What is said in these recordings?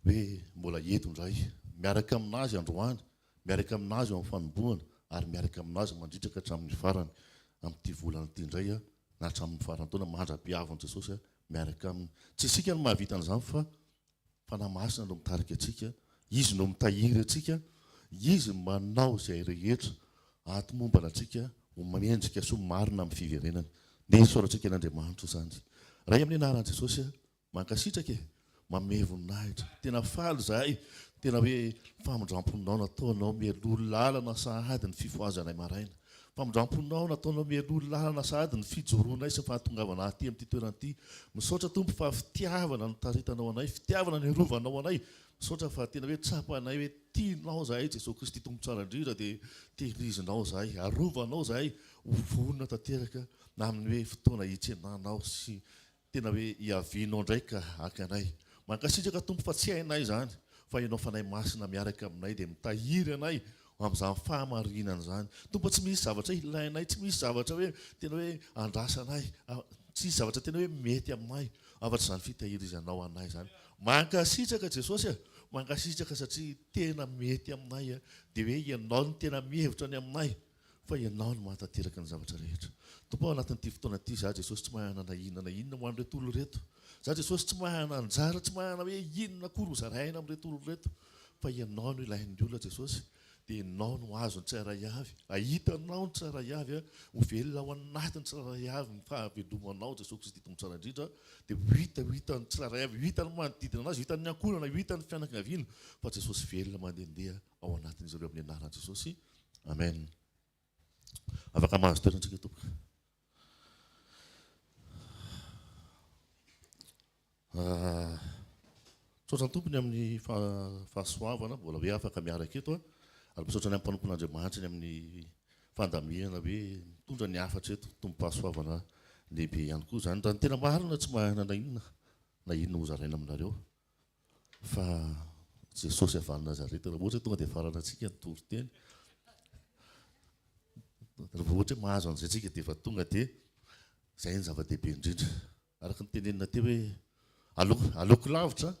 hoe mbola eto indray miaraka aminazy androany miaraka aminazy amin'ny fanombohana ary miaraka aminazy mandritraka hatramin'ny farany amin'ity volana ity indray na hatramin'ny farany taona mandra-piavany Jesosy miaraka aminy tsy isika no mahavita an'izany fa fanahy masina no mitarika antsika izy no mitahiry antsika izy manao izay rehetra ato mombana antsika ho mendrika sy ho marina amin'ny fiverenany dia sorantsika n'Andriamanitra izany ray amin'ny anaran'i Jesosy mankasitraka manome voninahitra tena faly zahay tena hoe famondramponao nataonao mialoha lalana sahady ny fifoazanay maraina famondramponao nataonao mialoha lalana sahady ny fijoroanay sy fahatongavana aty amin'ity toerana ity misaotra Tompo fa fitiavana no taritanao anay fitiavana ny rovanao anay misaotra fa tena hoe tsapanay hoe tianao zahay Jesosy Kristy Tompo tsara indrindra dia tehirizinao zahay arovanao zahay ho vonona tanteraka na amin'ny hoe fotoana hitsenanao sy tena hoe hiavianao ndraika hakanay mankasitraka Tompo fa tsy hainay zany fa ianao fanahy masina miaraka aminay dia mitahiry anay amin'izany fahamarinana zany Tompo tsy misy zavatra ilainay tsy misy zavatra hoe tena hoe andrasanay tsy misy zavatra tena hoe mety aminay afa-tsy izany fitahirizanao anay zany mankasitraka Jesosy mankasitraka satria tena mety aminay dia hoe ianao no tena mihevitra ny aminay fa ianao no mahatanteraka ny zavatra rehetra Tompo ao anatin'ity fotoana ity za Jesosy tsy mahana na inona ho an'ireto olo reto za Jesosy tsy mahana anjara tsy mahana hoe inona kory ho zaraina amin'ireto olo reto fa ianao no ilain'ny olona Jesosy dia ianao no azo ny tsirairay avy ahitanao ny tsirairay avy ho velona ao anatin'ny tsirairay avy ny fahavelomanao Jesosy Kristy Tompo tsara indrindra dia hita ny tsirairay avy hita ny manodidina anazy hita ny ankorana hita ny fianakaviana fa Jesosy velona mandehandeha ao anatin'izy ireo amin'ny anaran'i Jesosy amen afaka mahazo toerantsika Tompo misaotra ny tompony amin'ny fahasoavana mbola hoe afaka miaraka eto ary misaotra ny amin'ny mpanompon'Andriamanitra ny amin'ny fandamihana hoe mitondra ny hafatra eto tompo-pahasoavana lehibe ihany koa zany raha ny tena marina tsy mahana na inona ho zaraina aminareo fa Jesosy avy any Nazareta raha ohatra tonga dia farana antsika ny toriteny raha ohatra hoe mahazo an'izay antsika dia efa tonga dia izay ny zava-dehibe indrindra araka ny tenenina teo hoe aleoko lavitra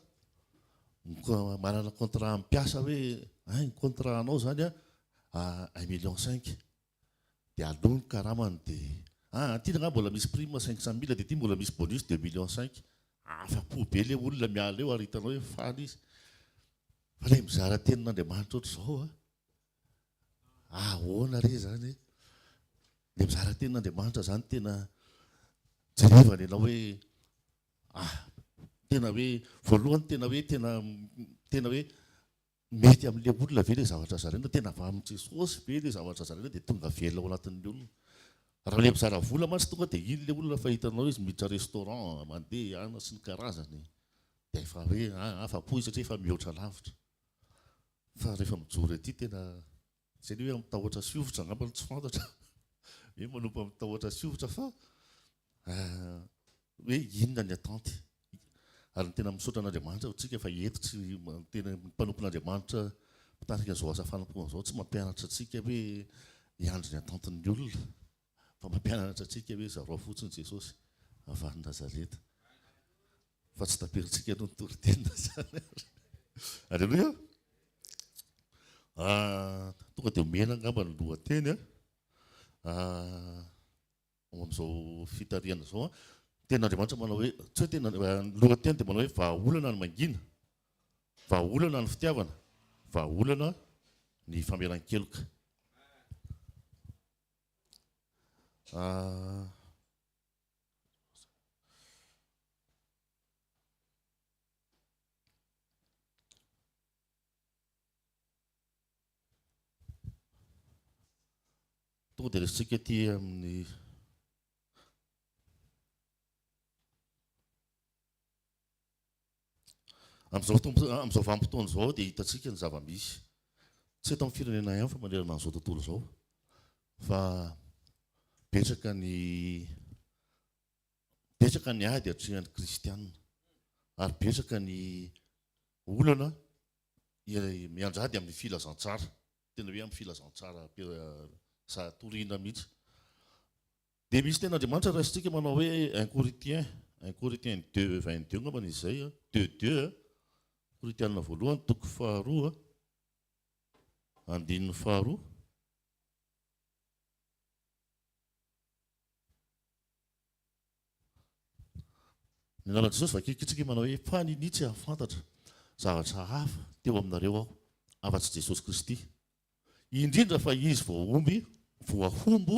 manana contrat ampiasa hoe ny contrat anao zany 1,5 million dia aloha ny karamany dia ty nga mbola misy prime 500 000 dia ty mbola misy bonus 2,5 million afa-po be le olona miala eo ary hitanao hoe faly izy fa ilay mizara tenin'Andriamanitra ohatr'izao ahoana re zany le mizara tenin'Andriamanitra zany tena jerevana ianao hoe tena hoe voalohany tena hoe mety amin'ilay olona ve le zavatra zaraina tena avy amin'ny Jesosy ve le zavatra zaraina dia tonga velona ao anatin'ny olona raha le mizara vola mantsy tonga dia iny le olona fa hitanao izy miditra restaurant mandeha ana sy ny karazany dia efa hoe afa-po izy satria efa mihoatra lavitra fa rehefa mijoro ety tena izay hoe mitahoatra siovotra angambany tsy fantatra hoe manompo mitahoatra siovotra fa hoe inona ny atanty ary ny tena misaotra an'Andriamanitra tsika fa eto tsy tena mpanompon'Andriamanitra mitarika izao asa fanompoana izao tsy mampianatra antsika hoe hiandry ny atantin'ny olona fa mampianatra antsika hoe zarao fotsiny Jesosy avy any Nazareta fa tsy tapirintsika no nitoritena zany aleloia tonga dia omena angamba ny lohateny amin'izao fitariana izao ten'Andriamanitra manao hoe tsy hoe tena lohateny dia manao hoe vahaolana ny mangina vahaolana ny fitiavana vahaolana ny famelan-keloka tonga dia resitsika ty amin'ny amin'izao vanim-potoana izao dia hitantsika ny zava-misy tsy eto amin'ny firenena ihany fa manerana an'izao tontolo izao fa betsaka ny ady hatrehan'ny kristianina ary betsaka ny olana miandrady amin'ny filazantsara tena hoe amin'ny filazantsara toriana mihitsy dia misy ten'Andriamanitra raha isitsika manao hoe 1 Corinthiens 2:22 ngambany izay 2:2 Korintianina voalohany toko faharoa andininy faharoa. Ny anarana Jesosy vakikitrika manao hoe faninitsy ahafantatra zavatra hafa teo aminareo aho afa-tsy Jesosy Kristy. Indrindra fa izy voahombo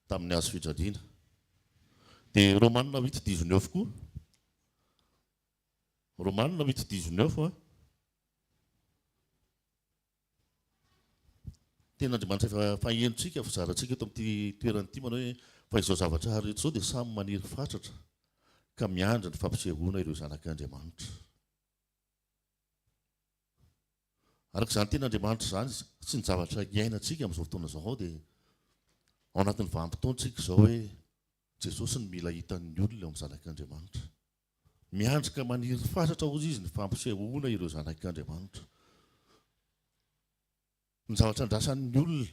tamin'ny hazo fijaliana. Dia Romanina 8:19 koa. Romanina 8:19 tena Andriamanitra efa fahenontsika fizarantsika eto amin'ity toerana ity manao hoe fa izao zavatra rehetra izao dia samy maniry fatratra ka miandry ny fampisehoana ireo zanak'Andriamanitra. Arak'izany tena Andriamanitra izany sy ny zavatra iainantsika amin'izao fotoana izao dia ao anatin'ny vanim-potoantsika izao hoe Jesosy ny mila hitan'ny olona eo amin'ny zanak'Andriamanitra. Miandrika maniry fatratra hozy izy ny fampisehoana ireo zanak'Andriamanitra. Ny zavatra andrasan'ny olona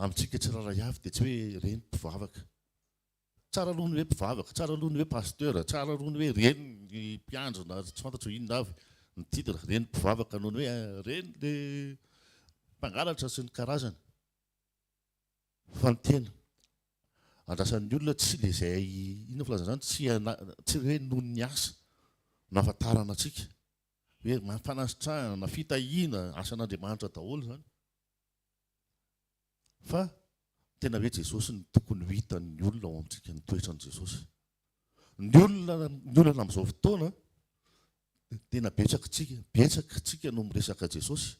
amintsika tsiraray avy dia tsy hoe reny mpivavaka. Tsara aloha ny hoe mpivavaka, tsara aloha ny hoe pasteur, tsara aloha ny hoe reny ny mpiandrina, tsy fantatro inona avy ny titre, reny mpivavaka noho ny hoe reny le mpangalatra sy ny karazany. Fa ny tena andrasan'ny olona tsy le izay inona filazana izany, tsy hoe noho ny asa no ahafantarana antsika hoe fanasitrahana, fitahiana asan'Andriamanitra daholo izany. Fa tena hoe Jesosy ny tokony hitan'ny olona ao amintsika ny toetran'i Jesosy. Ny olona amin'izao fotoana tena betsaka tsika no miresaka Jesosy.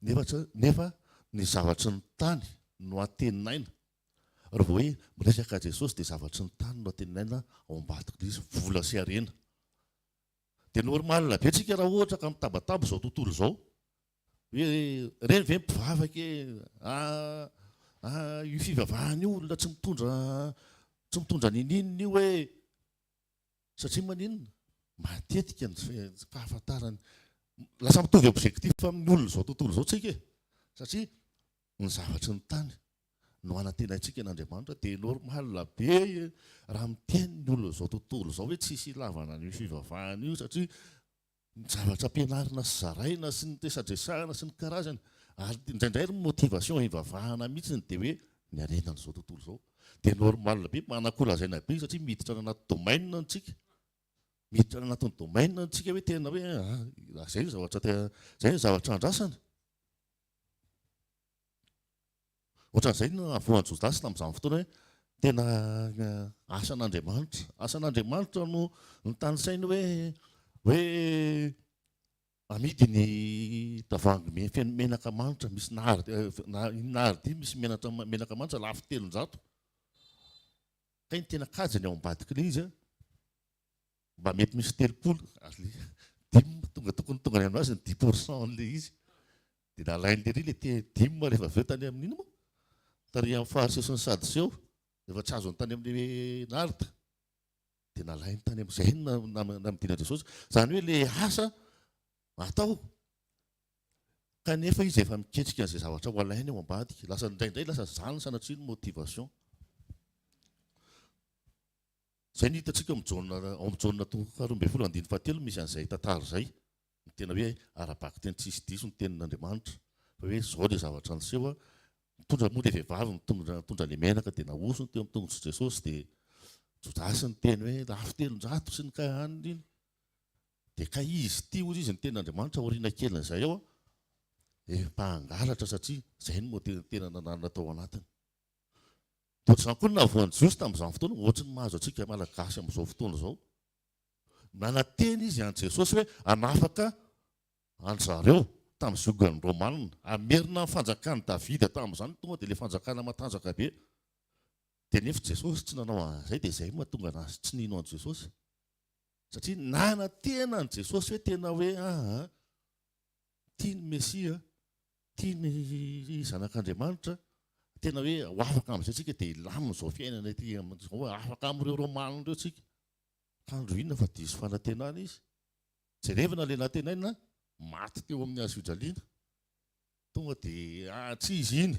Nefa ny zavatry ny tany no atenaina. Raha vao hoe miresaka Jesosy dia zavatry ny tany no atenaina ao ambadik'izy vola sy harena. Dia normal be tsika raha ohatra ka mitabataba izao tontolo izao. Hoe reny ve mpivavaka io fivavahana io olona tsy mitondra ninina io hoe satria maninona matetika ny fahafantarany lasa mitovy objectif amin'ny olona izao tontolo izao tsika satria ny zavatry ny tany no anatenaintsika n'Andriamanitra dia normal be raha miteny ny olona izao tontolo izao hoe tsisy ilavana ny fivavahana io satria ny zavatra ampianarina sy zaraina sy ny resadresahana sy ny karazany ary indraindray ny motivation hivavahana mihitsy dia hoe ny arenana izao tontolo izao dia normal be manakolazaina be satria miditra ny anaty domaine antsika miditra ny anatin'ny domaine antsika hoe tena hoe zay ny zavatra andrasana. Ohatran'izay no avoan'ny Jodasy tamin'izany fotoana hoe tena asan'Andriamanitra no nitany hoe amidy ny tavoahangy feno menaka manitra misy nahary misy menaka manitra lafo 300. Ka iny tena kajany ao ambadik'ilay izy mba mety misy 30 tonga ny aminazy ny 10% an'ilay izy. Dia nalain'ilay le 10 rehefa aveo tany amin'iny moa tary amin'ny fariseo sy ny sadiseo rehefa tsy azony tany amin'ny narita dia nalainy tany amin'izay namidina Jesosy. Izany hoe ilay asa atao kanefa izy efa miketrika an'izay zavatra ho alainy ao ambadika. Lasa indraindray lasa zany sanatria ny motivation. Izay ny hitantsika ao amin'ny Jaona 12:17 misy an'izay tantara izay. Ny tena hoe ara-baka teny tsisy diso ny tenin'Andriamanitra. Fa hoe izao ilay zavatra niseho mitondra moa ilay vehivavy mitondra ilay menaka dia naosony teo amin'ny tongotr'i Jesosy dia Jodasy ny teny hoe lafo 300 sy ny kahaniny iny. Dia ka izy ity hozy izy ny tenin'Andriamanitra aoriana kelin'izay ao mpangalatra satria izay no tena natao anatiny. Ohatr'izany koa ny avoan'ny Jesosy tamin'izany fotoana ohatry ny mahazo antsika malagasy amin'izao fotoana izao. Nananteny izy an' Jesosy hoe hanafaka an-zareo tamin'ny zogan'ny Romanina hamerina ny fanjakan'i Davida tamin'izany tonga dia ilay fanjakana matanjaka be. Dia nefa Jesosy tsy nanao an'izay dia izay mahatonga anazy tsy nino an' Jesosy. Satria nanantena an' Jesosy hoe tena hoe tia ny Mesia, tia ny zanak'Andriamanitra, tena hoe ho afaka amin'izay tsika dia ilamina izao fiainana ety amin'izao afaka amin'ireo Romanina ireo tsika. Ka androina fa diso fanantenana izy. Jerevana ilay natenaina maty teo amin'ny hazo fijaliana. Tonga dia tsy izy iny.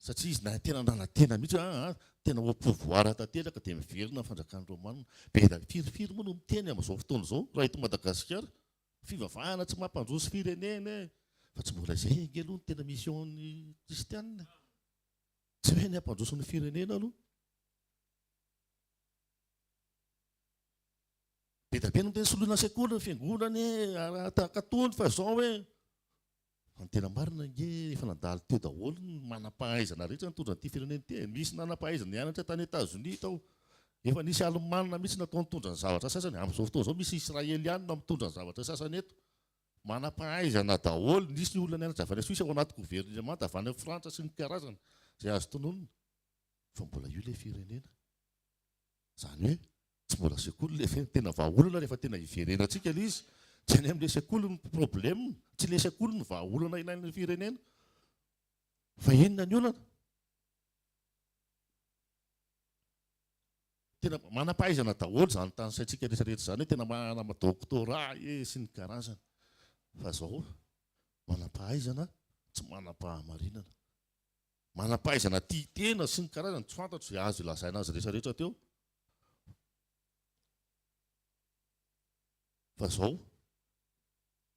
Satria izy tena nanantena mihitsy tena ho pouvoir tanteraka dia miverina ny fanjakan'ny romanina. Be da firifiry moa no miteny amin'izao fotoana izao raha eto Madagasikara. Fivavahana tsy mampandroso firenena fa tsy mbola izay nge aloha ny tena mission'ny kristianina. Tsy hoe ny ampandroso ny firenena aloha. Be da be no tena soloina sekoly ny fiangonany tahaka atony fa izao hoe ny tena marina nge efa nandalo teo daholo ny manam-pahaizana rehetra nitondra an'ity firenena ity. Misy nanam-pahaizana nianatra tany Etazonia tao. Efa nisy Alemanina mihitsy natao nitondra ny zavatra sasany. Amin'izao fotoana izao misy Israelianina mitondra ny zavatra sasany eto. Manam-pahaizana daholo. Nisy ny olona nianatra avy any Suisse ao anaty gouvernement avy any Frantsa sy ny karazana izay azo tononona. Fa mbola io ilay firenena. Izany hoe tsy mbola sekoly ilay tena vahaolana rehefa tena hiverenantsika ilay izy. Tsy any amin'ilay sekoly ny problème. Tsy ilay sekoly ny vahaolana ilain'ny firenena. Fa inona ny olana? Tena manam-pahaizana daholo izany tany saintsika rehetrarehetra izany hoe tena manama-doktora sy ny karazana. Fa izao manam-pahaizana tsy manam-pahamarinana. Manam-pahaizana tia tena sy ny karazana tsy fantatro izay azo ilazaina azy rehetrarehetra teo. Fa izao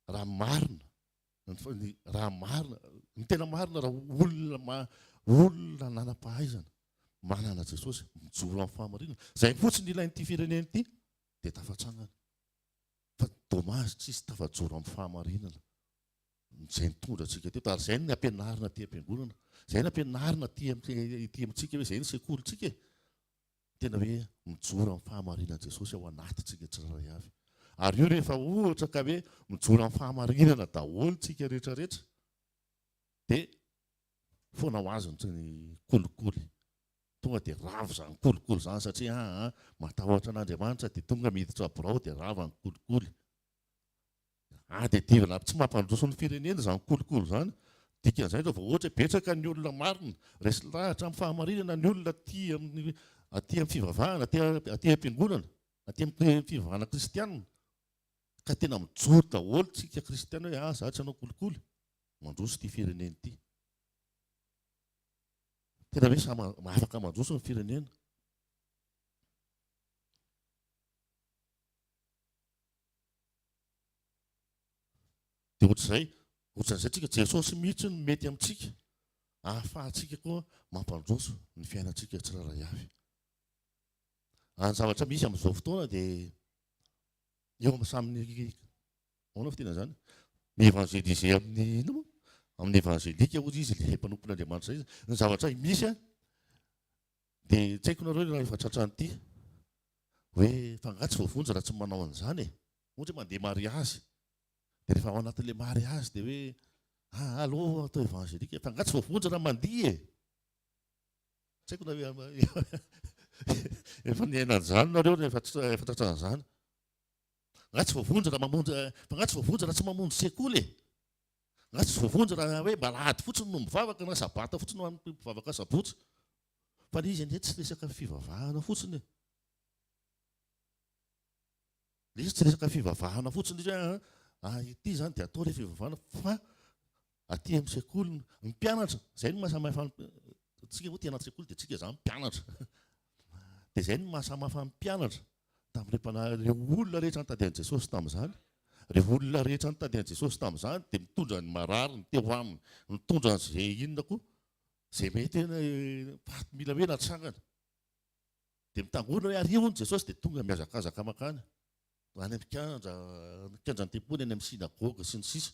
raha marina ny tena marina raha olona nanam-pahaizana manana Jesosy mijoro amin'ny fahamarinana. Izay fotsiny ilain'ity firenena ity dia tafatsangana. Fa dommage tsisy tafajoro amin'ny fahamarinana. Izay nitondra antsika teto ary izay ny ampianarina aty am-piangonana. Izay ny ampianarina aty amintsika hoe izay ny sekolitsika. Tena hoe mijoro amin'ny fahamarinana Jesosy ao anatintsika tsirairay avy. Ary io rehefa ohatra ka hoe mijoro amin'ny fahamarinana daholo tsika rehetrarehetra dia foana ho azy ny kolikoly. Tonga dia ravo izany kolikoly izany satria matahotra an'Andriamanitra dia tonga miditra birao dia ravo ny kolikoly. Dia divana tsy mampandroso ny firenena izany kolikoly izany. Dikan'izay rehefa ohatra betsaka ny olona marina resy lahatra amin'ny fahamarinana ny olona aty amin'ny fivavahana, aty am-piangonana, aty amin'ny fivavahana kristianina. Ka tena mijoro daholo tsika kristiana hoe za tsy hanao kolikoly. Mandroso ity firenena ity. Tena hoe afaka mandroso ny firenena. Dia ohatr'izay tsika Jesosy mihitsy no mety amintsika. Ahafahantsika koa mampandroso ny fiainantsika tsirairay avy. Ny zavatra misy amin'izao fotoana dia eo amin'ny samy ahoana fitena izany? Mievangelise amin'ny evangelika hozy izy ilay mpanompon'Andriamanitra izy. Ny zavatra misy dia tsy haiko nareo raha efa tratran'ity hoe fangatsy voavonjy raha tsy manao an'izany e. Ohatra hoe mandeha mariazy. Dia rehefa ao anatin'ilay mariazy dia hoe allo atao evangelika. Fangatsy voavonjy raha mandihy e. Tsy haiko na efa niaina an'izany nareo rehefa tratran'izany. Fangatsy voavonjy raha tsy mamonjy sekoly e. Fangatsy voavonjy raha hoe malahady fotsiny no mivavaka na sabata fotsiny no mivavaka sabotsy. Fa izy anie tsy resaka fivavahana fotsiny e. Izy tsy resaka fivavahana fotsiny izy ity izany dia atao rehefa fivavahana fa aty amin'ny sekoly ny mpianatra. Izay no mahasamihafa tsika moa ty anaty sekoly dia tsika izany mpianatra. Dia izay no mahasamihafa ny mpianatra tamin'ireo olona rehetra nitady an'i Jesosy tamin'izany. Ireo olona rehetra nitady an'i Jesosy tamin'izany dia mitondra ny marary ny teo aminy, mitondra an'izay inona koa izay mety mila hoe natsangana. Dia mitangorona hoe ario hono Jesosy dia tonga mihazakazaka makany. Any amin'ny kianjan'ny tempony, any amin'ny sinagoga sy ny sisa.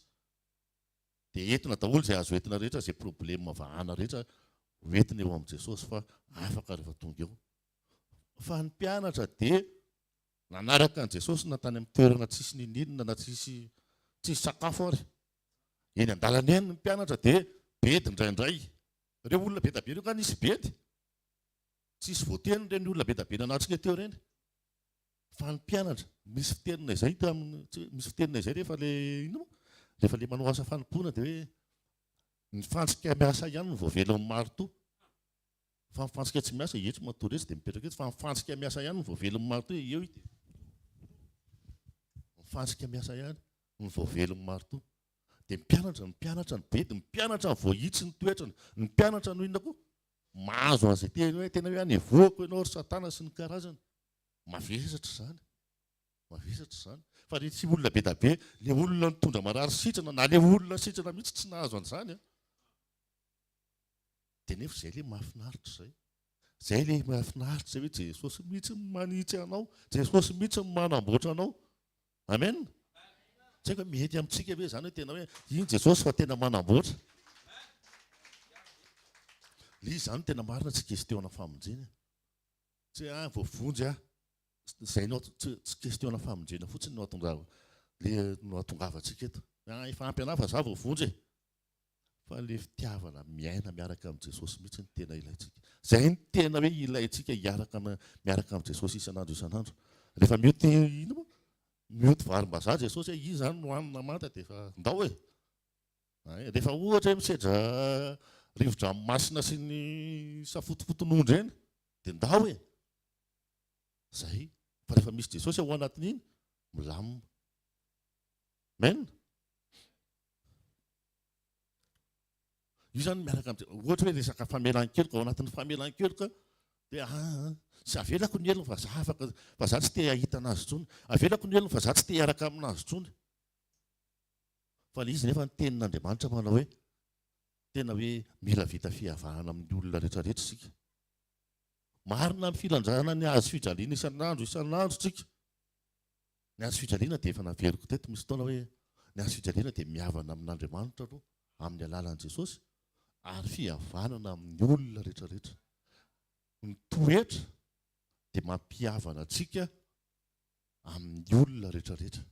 Dia entina daholo izay azo entina rehetra, izay problema vahana rehetra entina eo amin'i Jesosy fa afaka rehefa tonga eo. Fa ny mpianatra dia nanaraka an'i Jesosy natany amin'ny toerana tsisy ninina na tsisy sakafo ary. Eny an-dalana eny ny mpianatra dia bedy indraindray. Ireo olona be da be ireo ka nisy bedy. Tsisy voateny ireny olona be da be nanantsika teo ireny. Fa ny mpianatra misy fitenina izay rehefa ilay manao asa fanompoana dia hoe ny fantsika miasa ihany no voavelon'ny marotoa. Fa ny fantsika tsy miasa etsy matory etsy dia mipetraka eto. Fa ny fantsika miasa ihany no voavelon'ny marotoa eo ity. Ny fantsika miasa ihany no voavelon'ny marotoa. Dia ny mpianatra ny bedy, ny mpianatra ny voahitsy ny toetrany, ny mpianatra no inona koa mahazo an'izay teny hoe tena hoe anevoako ianao ry satana sy ny karazany. Mavesatra izany. Mavesatra izany. Fa ny tsy olona be da be, le olona mitondra marary sitrana, na le olona sitrana mihitsy tsy nahazo an'izany. Dia nefa izay le mahafinaritra izay. Izay le mahafinaritra izay hoe Jesosy mihitsy manitsy anao, Jesosy mihitsy manamboatra anao. Amen. Tsy haiko hoe mety amintsika ve izany hoe tena hoe iny Jesosy fa tena manamboatra. Ilay izy izany tena marina tsy kestiona famonjena. Tsy voavonjy izay tsy kestiona famonjena fotsiny no ahatongavantsika eto. Efa ampy anahy fa za voavonjy. Fa le fitiavana miaina miaraka amin'ny Jesosy mihitsy ny tena ilaitsika. Izay ny tena hoe ilaitsika miaraka amin'ny Jesosy isan'andro isan'andro. Rehefa mioty varim-bazaha Jesosy hoe izy izany no hanina manta dia efa ndao e. Rehefa ohatra hoe misedra rivo-dranomasina sy ny safotofoton'ondry eny dia ndao e. Zay. Fa rehefa misy Jesosy ao anatin'iny milamina. Amen. Io zany miaraka amin'ny ohatra hoe resaka famelan-keloka ao anatin'ny famelan-keloka dia sy avelako ny elony fa za tsy te hahita anazy intsony. Avelako ny elony fa za tsy te hiaraka aminazy intsony. Fa ilay izy nefa ny tenin'Andriamanitra manao hoe tena hoe mila vita fihavahana amin'ny olona rehetrarehetra isika. Marina amin'ny filanjana ny hazo fijaliana isan'andro isika. Ny hazo fijaliana dia efa naveriko teto misy taona hoe ny hazo fijaliana dia mihavana amin'Andriamanitra aloha amin'ny alalan'i Jesosy ary fihavanana amin'ny olona rehetrarehetra. Ny toetra dia mampihavana antsika amin'ny olona rehetrarehetra.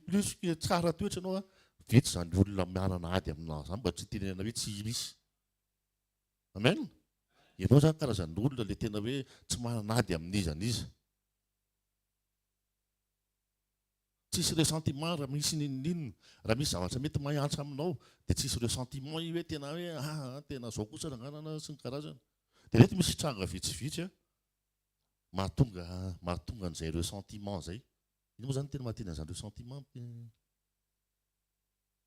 Plus que tsara toetra ianao vitsy izany olona manana ady aminao izany mba tsy tenenana hoe tsy misy. Amen. Ianao izany karazan'ny olona ilay tena hoe tsy manana ady amin'iza n'iza. Tsisy ressentiment raha misy ninninina. Raha misy zavatra mety mahantra aminao dia tsisy ressentiment io hoe tena hoe tena izao kosa ranganana sy ny karazany. Dia rehefa misy tranga vitsivitsy mahatonga an'izay ressentiment izay. Ino moa izany tena mahateny an'izany ressentiment?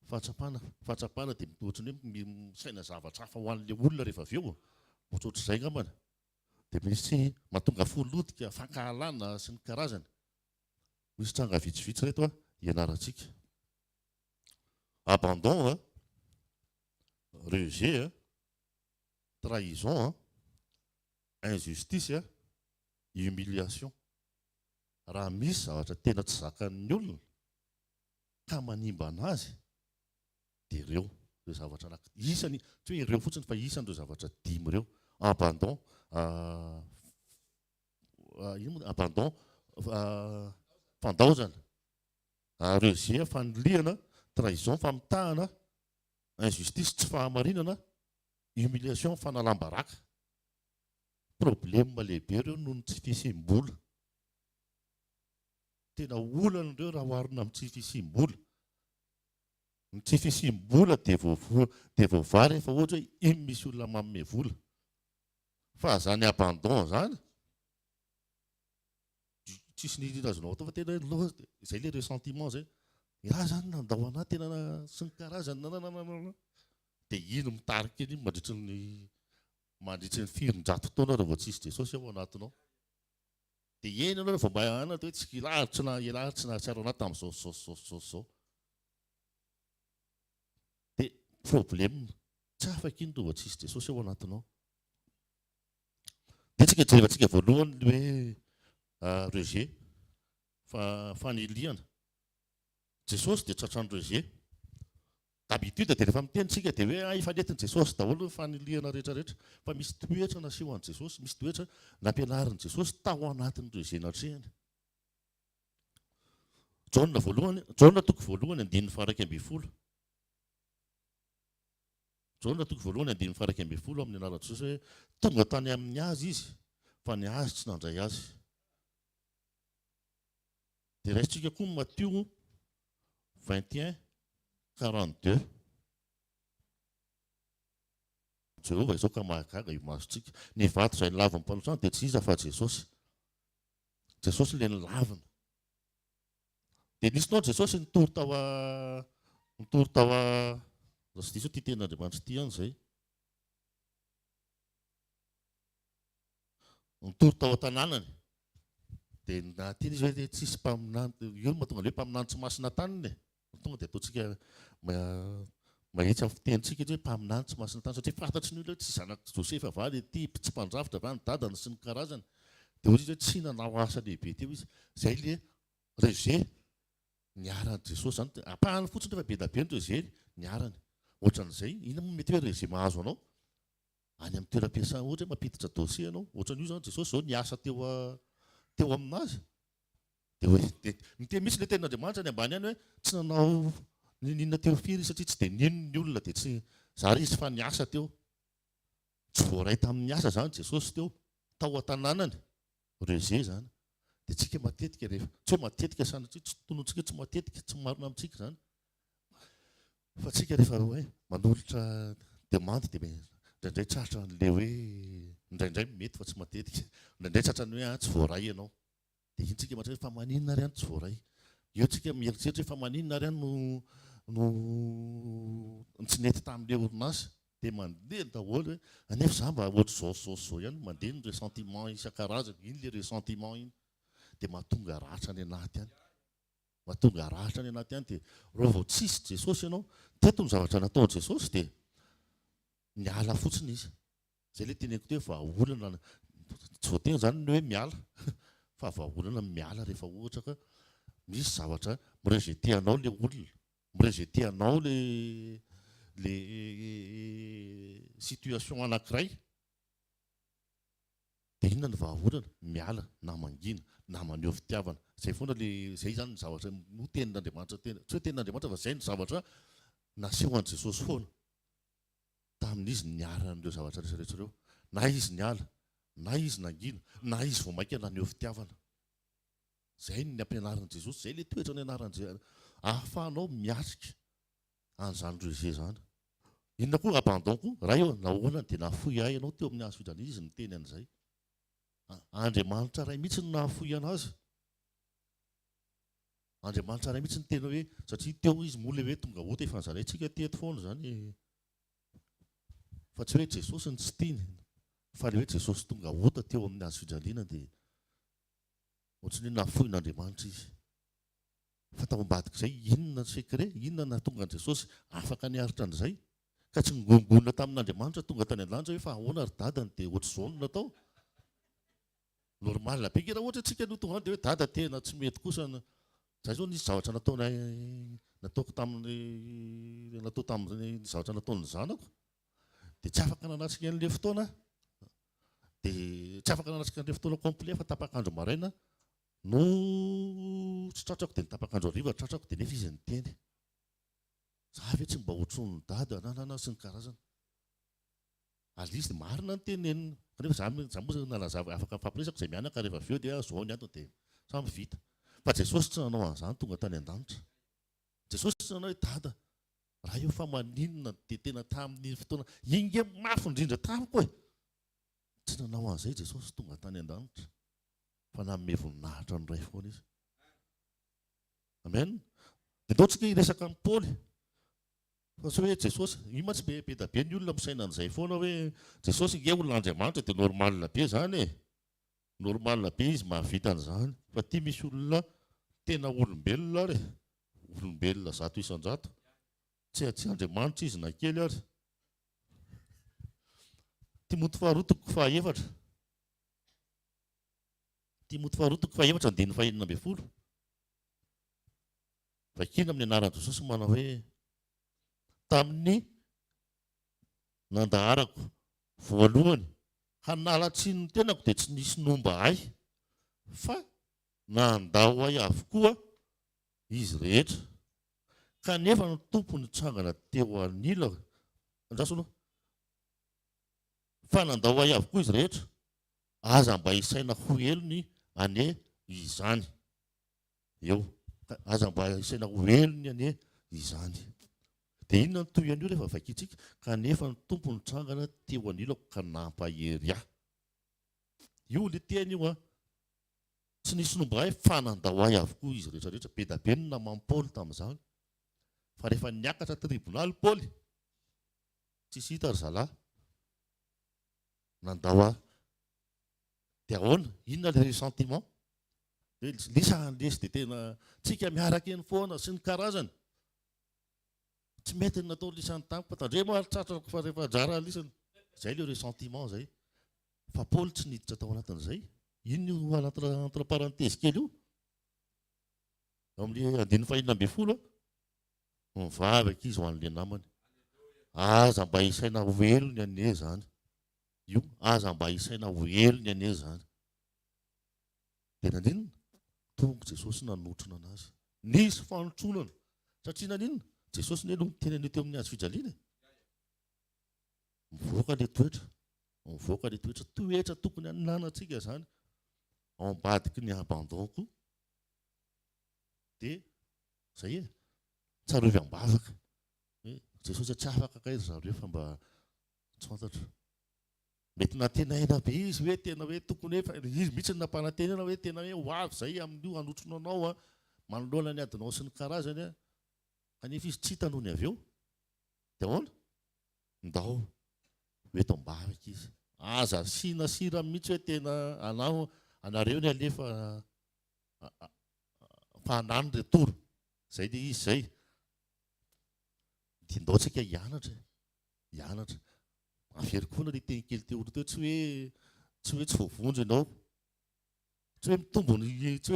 Fahatsapana dia ohatran'ny hoe misaina zavatra hafa ho an'ilay olona rehefa avy eo. Ohatrohatr'izay ngambana. Dia misy mahatonga folodika, fankahalana sy ny karazany. Misy tranga vitsivitsy reto ianarantsika. Abandon, rejet, trahison, injustice, humiliation. Raha misy zavatra tena tsy zakan'ny olona ka manimba anazy dia ireo zavatra isany tsy hoe ireo fotsiny fa isan'ireo zavatra dimy ireo. Abandon, fandaozana, rejet fanoliana, trahison famitahana, injustice tsy fahamarinana, humiliation fanalambaraka. Problème lehibe ireo noho ny tsy fisim-bola. Tena olana ireo raha oharina amin'ny tsy fisim-bola. Ny tsy fisim-bola dia voavary rehefa ohatra hoe iny misy olona manome vola. Fa izany abandon izany tsisy ny azonao atao fa tena izay ilay ressentiment izay. Raha izany nandao anahy tena sy ny karazany dia ino mitarika iny mandritra ny firon-jato taona raha vao tsisy Jesosy ao anatinao. Dia eny ianao vao mba hoe tsy hilaharitra na hatsiaro anahy tamin'izao. Dia problème tsy afaka iny raha vao tsisy Jesosy ao anatinao. Dia tsika jerevantsika voalohany hoe rejet faniliana. Jesosy dia tratran'ny rejet. D'habitude dia rehefa mitenitsika dia hoe efa nentin'i Jesosy daholo ny faniliana rehetrarehetra. Fa misy toetra naseho an'i Jesosy, misy toetra nampianarin'i Jesosy tao anatin'ny rejet natrehany. Jaona toko voalohany 9:1. Jaona toko voalohany 9:1 amin'ny anaran'i Jesosy hoe tonga tany amin'ny azy izy fa ny azy tsy nandray azy. Dia raisitsika koa Matthieu 21:42. Jehovah izao ka mahagaga io masontsika. Ny vato izay nilaviny mpanotrano dia tsy iza fa Jesosy. Jesosy ilay nilavina. Dia nisy fotoana Jesosy nitory tao tsy diso ity tenin'Andriamanitra ity ihany izay. nitory tao an-tanànany dia nateny izy hoe tsisy mpaminany io mahatonga hoe mpaminany tsy masina taniny tonga dia ataontsika mahitsy amin'ny fitenitsika hoe mpaminany tsy masina tany satria fantatry ny olona hoe tsy zanak'i Josefa vany ity tsy mpandrafitra vany dadany sy ny karazany dia ozy izy hoe tsy nanao asa lehibe teo izy zay le reje niaran'i Jesosy zany apahany fotsiny rehefa be da be ny reje niarany ohatran'izay inona mety hoe reje mahazo anao any amin'ny toeram-piasana ohatra hoe mampiditra dosie anao ohatran'io zany Jesosy zao niasa teo aminazy dia niteny misy le tenin'Andriamanitra ny ambany any hoe tsy nanao ninona teo firy satria tsy dia nino ny olona dia tsy zary izy fa niasa teo tsy voaray tamin'ny asa zany Jesosy teo tao an-tanànany reje zany dia tsika matetika rehefa tsy hoe matetika sanatria tsy tonontsika tsy matetika tsy marina amintsika zany fa tsika rehefa hoe manolotra demandy dia indraindray tratra le hoe indraindray mety fa tsy matetika indraindray tratra ny hoe tsy voaray ianao dia iny tsika matra hoe fa maninona ary any tsy voaray eo tsika mieritreritra hoe fa maninona ary any no tsy nety tamin'ilay orinasa dia mandeha daholo hoe anefa za mba ohatr' zao ihany mandeha ny ressentiment isan-karazany iny le ressentiment iny dia mahatonga ratra any anaty any mahatonga ratra any anaty any dia raha vao tsisy Jesosy ianao teto ny zavatra nataon'i Jesosy dia miala fotsiny izy zay le teneniko teo vahaolana tsy voategna zany ny hoe miala fa vahaolana miala rehefa ohatra ka misy zavatra mirejeteanao le olona mirejeteanao le situation anankiray dia inona ny vahaolana miala na mangina na maneho fitiavana zay foana le zay zany ny zavatra no tenin'Andriamanitra tena tsy hoe tenin'Andriamanitra fa zay ny zavatra naseho an'i Jesosy foana tamin'izy niara amin'ireo zavatra rehetrarehetra ireo na izy niala na izy nangina na izy vao maika naneho fitiavana zay ny ampianaran'i Jesosy zay le toetra ny anaran'izay ahafahanao miatrika an'izany reje zany inona koa abandon koa raha eo nahoana dia nahafoy ahy ianao teo amin'ny hazo fidrana izy ny teny an'izay Andriamanitra ray mihitsy ny nahafoy anazy Andriamanitra ray mihitsy ny tena hoe satria teo izy moa le hoe tonga ota efa nizaraintsika teto foana zany fa tsy hoe Jesosy ny tsy tiany fa le hoe Jesosy tonga ota teo amin'ny hazo fijaliana dia ohatrany hoe nahafoin'Andriamanitra izy fa tao ambadik'izay inona sekret inona nahatonga an'i Jesosy afaka niaritra an'izay ka tsy ngongonina tamin'Andriamanitra tonga tany an-danitra hoe fa ahoana ry dadany dia ohatr'izao no natao normal be raha ohatra tsika no tonga dia hoe dada tena tsy mety kosa zay zao nisy zavatra nataoko tamin'ny zavatra nataon'ny zanako dia tsy afaka nanatrika an'ilay fotoana dia tsy afaka nanatrika an'ilay fotoana complet fa tapakandro maraina no tsy tratrako dia nitapakandro hariva tratrako dia nefa izy niteny za ve tsy mba ohatron'ny dada na sy ny karazana alizy dia marina ny tenenina kanefa za moa nalazava afaka fampiresako izay mianaka rehefa avy eo dia zao ny antony dia samy vita fa Jesosy tsy nanao an'izany tonga tany an-danitra Jesosy tsy nanao hoe dada raha eo fa maninona dia tena tamin'ny fotoana inge mafy indrindra tamiko e tsy nanao an'izay Jesosy tonga tany an-danitra fa nanome voninahitra ny ray foana izy amen dia ataontsika hiresaka amin'ny Paoly fa tsy hoe Jesosy io ma tsy be da be ny olona misaina an'izay foana hoe Jesosy nge olon'Andriamanitra dia normalina be zany e normalina be izy mahavita an'izany fa tia misy olona tena olombelona ary olombelona 100 isan-jato tsy Andriamanitra izy na kely ary Timoty faharotoko fahaefatra Timoty faharotoko fahaefatra andiny fahaenina ambin'ny folo vakina amin'ny anaran'i Jesosy manao hoe tamin'ny nandaharako voalohany hanalatsiny ny tenako dia tsy nisy nomba ahy fa nandao ahy avokoa izy rehetra kanefa ny tompo nitsangana teo anila andrasona fa nandao ahy avokoa izy rehetra aza mba isaina ho elony ane izany eo aza mba isaina ho elony ane izany dia inona ny toy an'io rehefa vakitsika kanefa ny tompo nitsangana teo anilako ka nampahery ahy io le teny io tsy nisy nomba ahy fa nandao ahy avokoa izy rehetrarehetra be da be ny namany Paoly tamin'izany fa rehefa niakatra tribonaly Paoly tsisy hita ry zalahy nandao ahy dia ahoana inona ilay sentiment lisandesy dia tena tsika miaraka eny foana sy ny karazany tsy mety natao lisan'ny tampoka tandre mahatratrako fa rehefa jara lisany zay le ressentiment zay fa Paoly tsy niditra tao anatin'izay ino io entre parenthèse kely io amin'ny andininy fahinana ambin'ny folo mivavaka izy ho an'le namany aza mba isaina velony ane zany io aza mba isaina velony ane zany dia nanindona tonga Jesosy nanotrona anazy nisy fanotronana satria nanindona Jesosy ny aloha tena ny teo amin'ny hazo fijaliana mivoaka le toetra tokony hananantsika zany ao ambadiky ny abandon koa dia zay e tsarovy ambavaka Jesosy tsy afaka kay zareo fa mba tsy fantatra mety natenaina be izy hoe tena hoe tokony hoe izy mihitsy nampanantenana hoe tena hoe ho avy zay amin'io anotronanao manoloana ny adinao sy ny karazany kanefa izy tsy hitano ny avy eo dia ahoana ndao eto ambavaka izy aza sina sira mihitsy hoe tena anareo ny alefa fanany retoro zay dia izy zay dia ndaotsika hianatra avery koa na le teny kely teo teo tsy hoe tsy voavonjy ianao tsy hoe mitombony tsy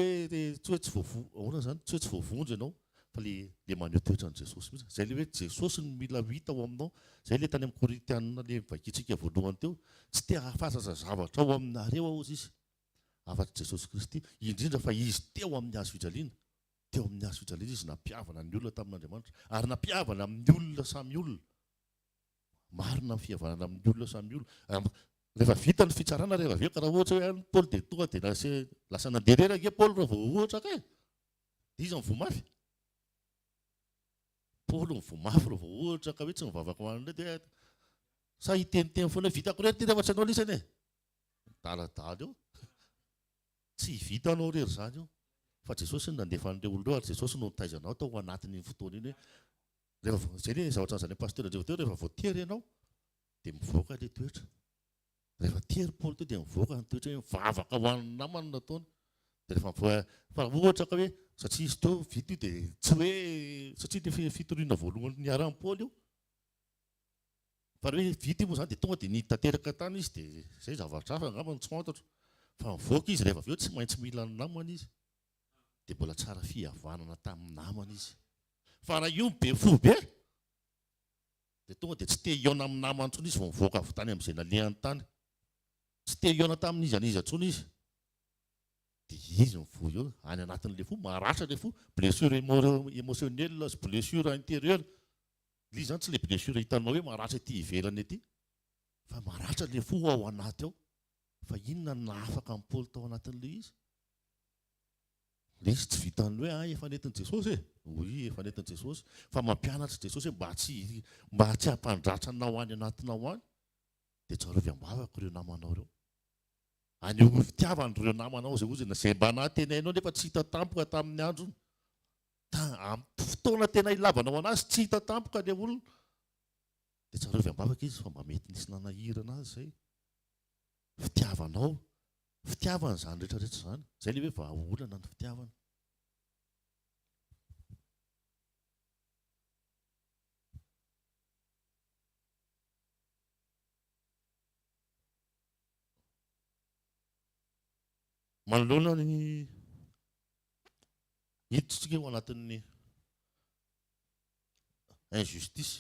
hoe tsy voavonjy ianao fa le maneho toetrany Jesosy mihitsy zay le hoe Jesosy no mila hita ao aminao zay le tany amin'ny Korintianina le vakitsika voalohany teo tsy te hahafantatra zavatra ao aminareo ao izy afa-tsy Jesosy Kristy indrindra fa izy teo amin'ny hazo fijaliana izy nampiavana ny olona tamin'Andriamanitra ary nampiavana amin'ny olona samy olona marina ny fihavanana amin'ny olona samy olona rehefa vita ny fitsarana rehefa aveo ka raha ohatra hoe Paoly dia tonga dia lasa nanderera ke Paoly raha vao ohatra ka izy ny vomafy Paoly ny vomafy raha vao ohatra ka hoe tsy mivavaka ho an'ilay dia sa hiteniteny foana vitako rery ty rehefa tsy anao lisany daladala eo tsy vitanao rery zany io fa Jesosy nandefa an'ilay olona ary Jesosy no nitaizanao tao anatin'ny fotoana iny rehefa zay le zavatra zany pasteur andreo teo rehefa vao tery ianao dia mivoaka ilay toetra rehefa tery Paoly teo dia mivoaka ny toetra hoe mivavaka ho an'ny namany nataony dia rehefa fa ohatra ka hoe satria izy teo vita io dia tsy hoe satria le fitoriana voalohany niaran'ny Paoly io fa hoe vita io moa zany dia tonga dia nitateraka tany izy dia zay zavatra hafa angamba tsy fantatro fa mivoaka izy rehefa aveo tsy maintsy mila ny namany izy dia mbola tsara fihavanana tamin'ny namany izy fa raha io be fo be dia tonga dia tsy te hiaona amin'ny namany intsony izy vao mivoaka avy tany amin'izay nalehany tany tsy te hiaona tamin'izy anizy intsony izy dia izy mivoy eo any anatin'ilay fo maratra ilay fo blessure émotionnelle sy blessure intérieure izy zany tsy ilay blessure hitanao hoe maratra ety ivelany ety fa maratra ilay fo ao anaty ao fa inona nahafaka amin'ny Paoly tao anatin'ilay izy izy tsy vitany hoe efa nentin'i Jesosy efa nentin'i Jesosy fa mampianatra Jesosy hoe mba tsy hampandratrana any anatinao any dia tsarovy ambavaka ireo namanao ireo aneho fitiavan'ireo namanao zay ozana zay mba nahatenainao nefa tsy hita tampoka tamin'ny androny amin'ny fotoana tena ilavanao anazy tsy hita tampoka ilay olona dia tsarovy ambavaka izy fa mba mety nisy nanahirana azy zay fitiavana zany rehetrarehetra zany zay le hoe vahaolana ny fitiavana manoloana ny hiditsika eo anatin'ny injustice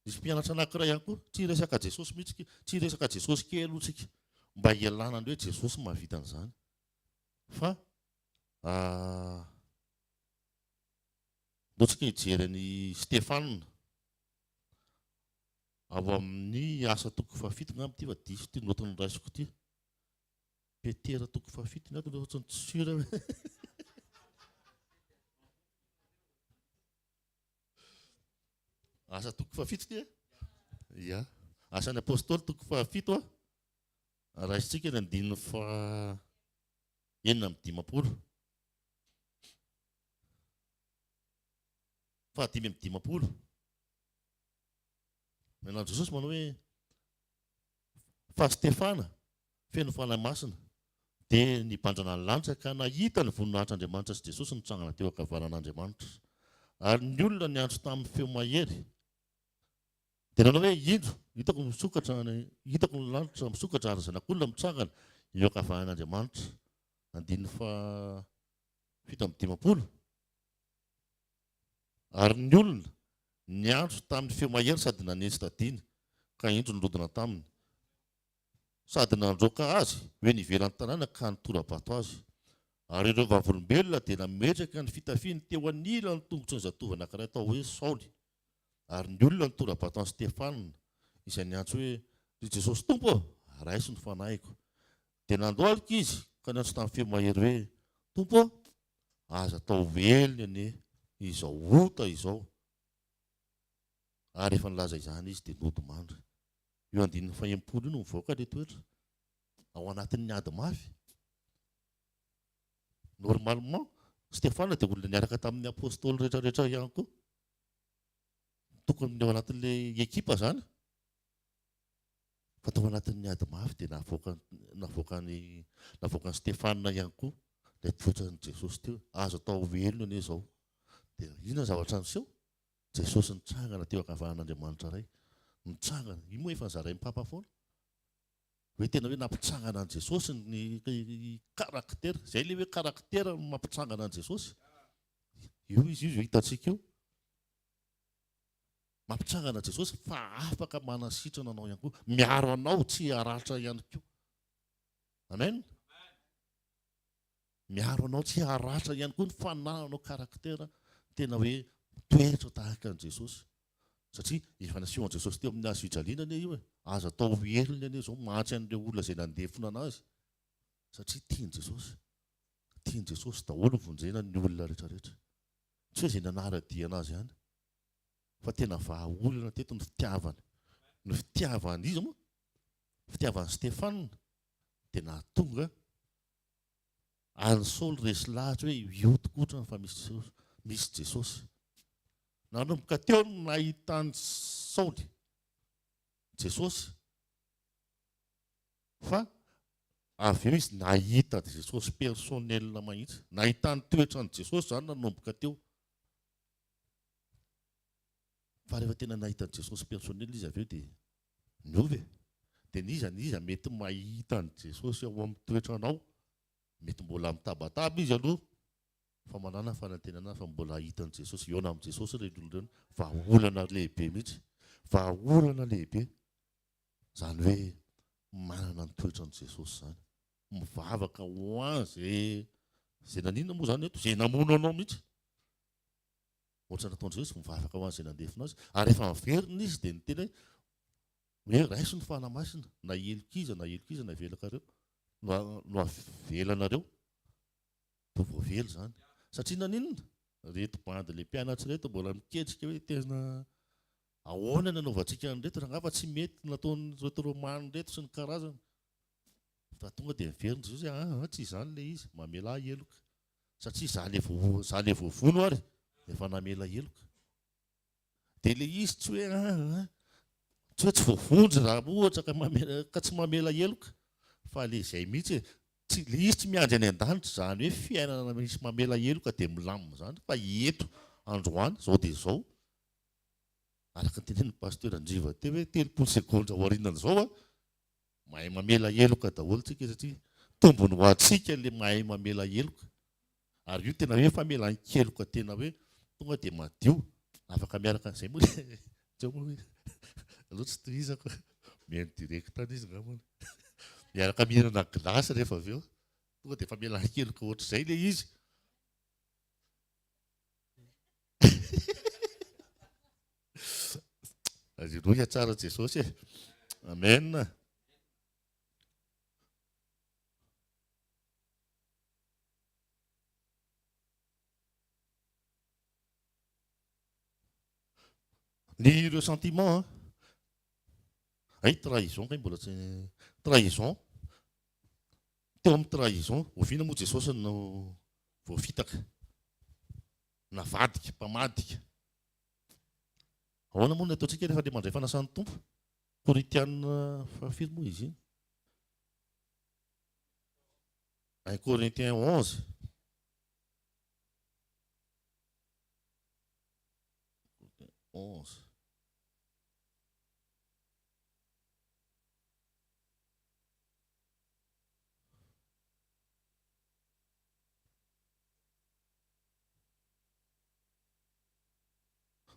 misy mpianatra anankiray ihany koa tsy resaka Jesosy mihitsy tsy resaka Jesosy kely hotsika mba hialana ny hoe Jesosy mahavita an'izany fa ndotsika hijery ny Stefanina ao amin'ny asa toko fafito ngamba ty fa diso ty notony raisiko ty Petera toko fafito ny atony ohatrany tsy sura asa toko fafito ty ia asan'ny apôstôly toko fafito raisitsika ny andininy fa enina amin'ny dimapolo fa dimy amin'ny dimapolo menao Jesosy manao hoe fa feno fanamasina dia nibandrana ny lanitra ka nahita ny voninahitr'Andriamanitra sy Jesosy nitsangana teo ankavanan'Andriamanitra. Ary ny olona niantso tamin'ny feo mahery dia nanao hoe indro hitako hitako ny lanitra misokatra ary zanak'olona mitsangana eo ankavanan'Andriamanitra. Andiny fa 7:50. Ary ny olona niantso tamin'ny feo mahery sady nanetsy tadiny ka indro nirodina taminy sady nandroaka azy hoe nivelan'ny tanàna ka nitora-bato azy. Ary ireo vavolombelona dia nametraka ny fitafiany teo anilany tongotry ny zatovo anankiray atao hoe Saoly. Ary ny olona nitora-bato an'i Stefanina izay niantso hoe ry Jesosy Tompo raisy ny fanahiko. Dia nandohalika izy ka niantso tamin'ny feo mahery hoe Tompo aza atao velona anie izao ota izao. Ary efa nilaza izany izy dia nody mandry. Eo andinin'ny 50 io no mivoaka ilay toetra ao anatin'ny ady mafy. Normalement Stefanina dia olona niaraka tamin'ny apôstôly rehetrarehetra ihany koa. Tokony ao anatin'ilay ekipa zany. Fa tao anatin'ny ady mafy dia navoakan'ny Stefanina ihany koa ilay toetran'i Jesosy teo. Azo atao velona anie izao. Dia inona zavatra niseho? Jesosy nitsangana teo ankavanan'Andriamanitra iray. Nitsangana. Io moa efa nizaray mipapa foana. Hoe tena hoe nampitsangana an' Jesosy ny karaktera. Izay ilay hoe karaktera mampitsangana an' Jesosy. Io izy io hitantsika io. Mampitsangana an' Jesosy fa afaka manasitrana anao ihany koa. Miaro anao tsy haratra ihany koa. Amen. Miaro anao tsy haratra ihany koa ny fanananao karaktera tena hoe toetra tahaka an' Jesosy. Satria efa nasiona Jesosy teo amin'ny hazofijaliana anie io e. Aza atao velona anie izao mahatsy an'ireo olona izay nandefona anazy. Satria tiany Jesosy. Tiany Jesosy daholo vonjena ny olona rehetrarehetra. Tsy hoe izay nanara-dia anazy ihany. Fa tena vahaolana teto ny fitiavany. Ny fitiavany izy moa. Fitiavany Stefanina dia nahatonga any Saoly resy lahatra hoe iotokotrana fa misy Jesosy. Nanomboka teo no nahitany Saoly Jesosy. Fa avy eo izy nahita Jesosy personnel mahitsy. Nahitany toetrany Jesosy zany nanomboka teo. Fa rehefa tena nahitany Jesosy personnel izy avy eo dia niovy. Dia niza mety mahitany Jesosy ao amin'ny toetranao. Mety mbola mitabataba izy aloha. Fa manana fanantenana fa mbola hitany Jesosy. Eo amin'ny Jesosy ireny olona ireny. Vahaolana lehibe mihitsy. Vahaolana lehibe. Zany hoe manana ny toetran'i Jesosy zany. Mivavaka ho azy. Izay nanina moa zany eto. Izay namono anao mihitsy. Ohatra nataon'i Jesosy mivavaka ho azy izay nandefina azy. Ary efa miverina izy dia niteny hoe raiso ny fanamasina. Na elokiza na velaka reo. No avelanareo. Dia voavely zany. Satria naninona? Reto bandy ilay mpianatra reto mbola miketrika hoe tena ahoana ny anaovantsika an'ireto raha angamba tsy mety nataon'ny reto Romana reto sy ny karazany. Fa tonga dia miverina Jesosy tsy izany ilay izy mamela eloka. Satria izaho ilay voavono ary efa namela eloka. Dia ilay izy tsy hoe tsy voavondry raha ohatra ka tsy mamela eloka. Fa ilay izay mihitsy ilay izy tsy miandry any an-danitra zany hoe fiainana misy mamela eloka dia milamina zany. Fa eto androany izao dia izao. Araka ny tenenin'ny pasteur Andriva teo hoe 30 sekondra aorianan'izao mahay mamela eloka daholo tsika satria tombony ho antsika ilay mahay mamela eloka. Ary io tena hoe famelan-keloka tena hoe tonga dia madio. Afaka miaraka an'izay moa loatra tohizako. Mihaino direkta izy angambany. Miaraka mihinana glasy rehefa avy eo. Tonga dia famelan-keloka ohatr'izay ilay izy. Alleluia tsara Jesosy e. Amen. Ny ressentiment ay trahison kay mbola tsy trahison. Teo amin'ny trahison, oviana moa Jesosy no voafitaka. Navadika, mpamadika. Ahoana moa ny ataontsika rehefa ilay mandray fanasan'ny tompo? Korinthiana 5 moa izy iny. 1 Corinthiens 11.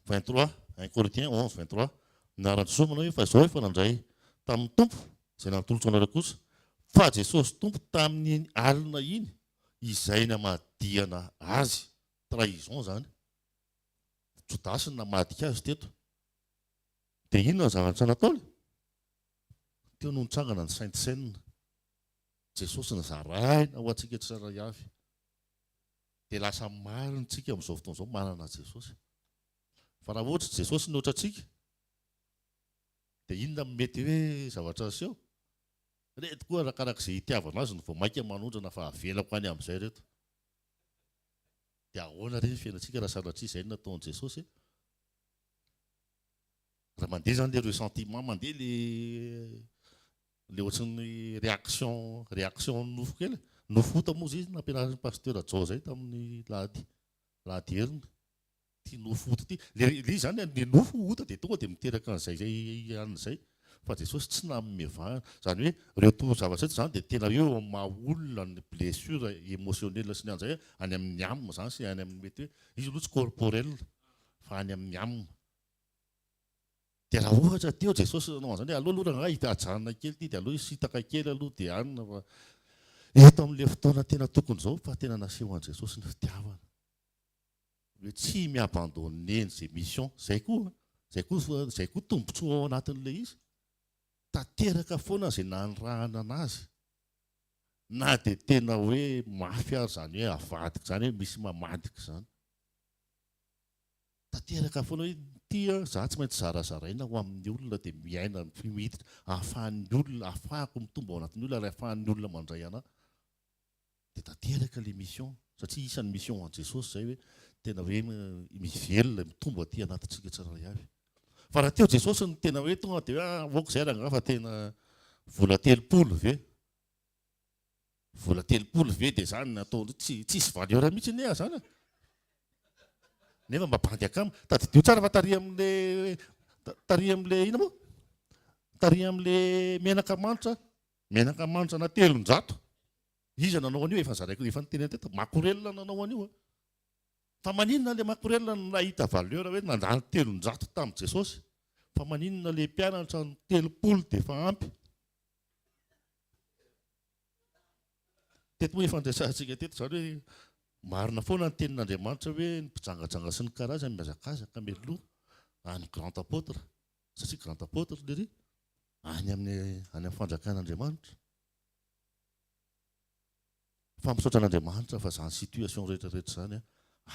Vingt-trois, 1 Corinthiens 11, 23. Narantsoa manao hoe fa zao efa nandray tamin'ny tompo izay nantolotra anareo kosa fa Jesosy tompo tamin'ny alina iny izay namadihana azy. Trahison zany. Jodasy no namadika azy teto. Dia inona ny zavatra nataony? Teo no nitsangana ny Sainte Seine. Jesosy nizaraina ho antsika tsirairay avy. Dia lasa marina tsika amin'izao fotoana izao manana Jesosy. Fa raha ohatra Jesosy ny ohatra antsika, dia inona mety hoe zavatra aseho? Reto koa arakarak'izay hitiavana azy no vao mainka manondrana fa avelako any amin'izay reto. Dia ahoana re ny fiainantsika raha sanatria izay nataon'i Jesosy? Raha mandeha zany le ressentiment, mandeha le ohatran'ny réaction nofo kely. Nofota moa izy nampianarin'ny pasteur Jao zay tamin'ny lahady heriny. Ty nofota ty. Le zany ny nofo hota dia tonga dia miteraka an'izay an'izay. Fa Jesosy tsy namevahana. Zany hoe reto zavatra zany dia tena hoe maha-olona ny blessure émotionnelle sy ny an'izay any amin'ny âme zany sy any amin'ny mety hoe izy aloha tsy corporel fa any amin'ny âme. Dia raha ohatra teo Jesosy nanao an'izany hoe aloha raha hitajanona kely ty dia aloha hisitaka kely aloha dia anina fa eto amin'ilay fotoana tena tokony izao fa tena naseho an'i Jesosy ny fitiavana. Hoe tsy mi-abandonner zay mission. Zay koa tombontsoa ao anatin'ilay izy. Tanteraka foana izay nanirahana anazy. Na dia tena hoe mafy ary zany hoe avadika zany hoe misy mamadika zany. Tanteraka foana hoe tia za tsy maintsy zarazaraina ho amin'ny olona dia miaina miditra ahafahan'ny olona, ahafahako mitombo ao anatin'ny olona ary ahafahan'ny olona mandray anahy. Dia tanteraka ilay mission satria isan'ny mission an'i Jesosy zay hoe tena hoe mivelona mitombo aty anatintsika tsirairay avy. Fa raha teo Jesosy ny tena hoe tonga dia voako izay raha fa tena vola 30 ve? Vola 30 ve dia zany natao tsisy valeur mihitsy ne zany. Nefa mabandy akamo. Tadidio tsara fa tary amin'ilay ina moa? Tary amin'ilay menaka manitra na 300. Iza nanao an'io efa zaraiko efa niteny teto. Makorelina nanao an'io. Fa maninona ilay makorelina nahita valeur hoe nandalo 300 tamin'i Jesosy. Fa maninona ilay mpianatra ny 30 dia efa ampy. Teto moa efa andraisantsika teto zany hoe marina foana ny tenin'Andriamanitra hoe ny mpijangajanga sy ny karazany mihazakazaka mialoha any grand apôtre. Satria grand apôtre lery any amin'ny fanjakan'Andriamanitra. Fampisaotra an'Andriamanitra fa zany situation rehetrarehetra zany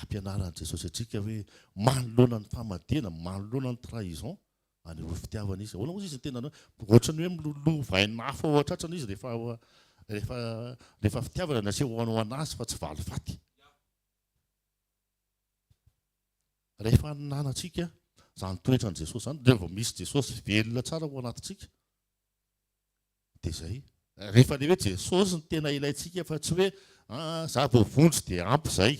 ampianaran'i Jesosy atsika hoe manoloana ny famadihana, manoloana ny trahison any ireo fitiavana izy. Ahoana moa izy tena ohatran'ny hoe milolovaina hafa ao an-tratrana izy rehefa fitiavana naseho ho anazy fa tsy valifaty. Rehefa nanantsika zany toetran'i Jesosy zany, rehefa misy Jesosy velona tsara ao anatintsika. Dia zay. Rehefa ilay hoe Jesosy ny tena ilaintsika fa tsy hoe za vao vonjy dia ampy izay.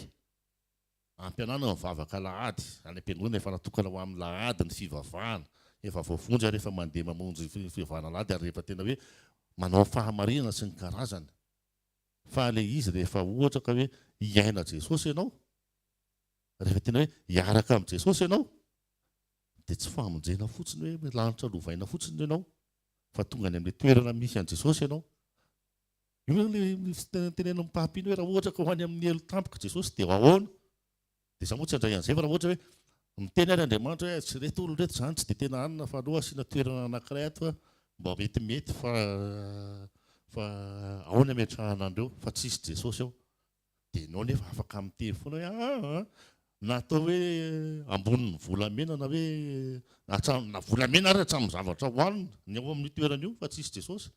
Ampy anana ny mivavaka lahady. Any am-piangonana efa natokana ho amin'ny lahady ny fivavahana. Efa vao vonjy ary efa mandeha mamonjy fivavahana lahady ary rehefa tena hoe manao fahamarinana sy ny karazany. Fa ilay izy rehefa ohatra ka hoe hiaina Jesosy ianao, rehefa tena hoe hiaraka amin'ny Jesosy ianao, dia tsy famonjena fotsiny hoe lanitra lovaina fotsiny ianao, fa tonga any amin'ilay toerana misy an'i Jesosy ianao. Io ilay tenen'ny mpampino hoe raha ohatra ka ho any amin'ny elo tampoka Jesosy dia ahoana? Dia za moa tsy handray an'izay fa raha ohatra hoe miteny ary Andriamanitra hoe tsy reto olona reto zany tsy dia tena anina fa aloha asiana toerana anankiray ato fa mba metimety fa ahoana metrahana andreo fa tsisy Jesosy ao. Dia ianao nefa afaka miteny foana hoe natao hoe ambonin'ny volamena na hoe na volamena ary hatramin'ny zavatra hohanina ny ao amin'ny toerana io fa tsisy Jesosy.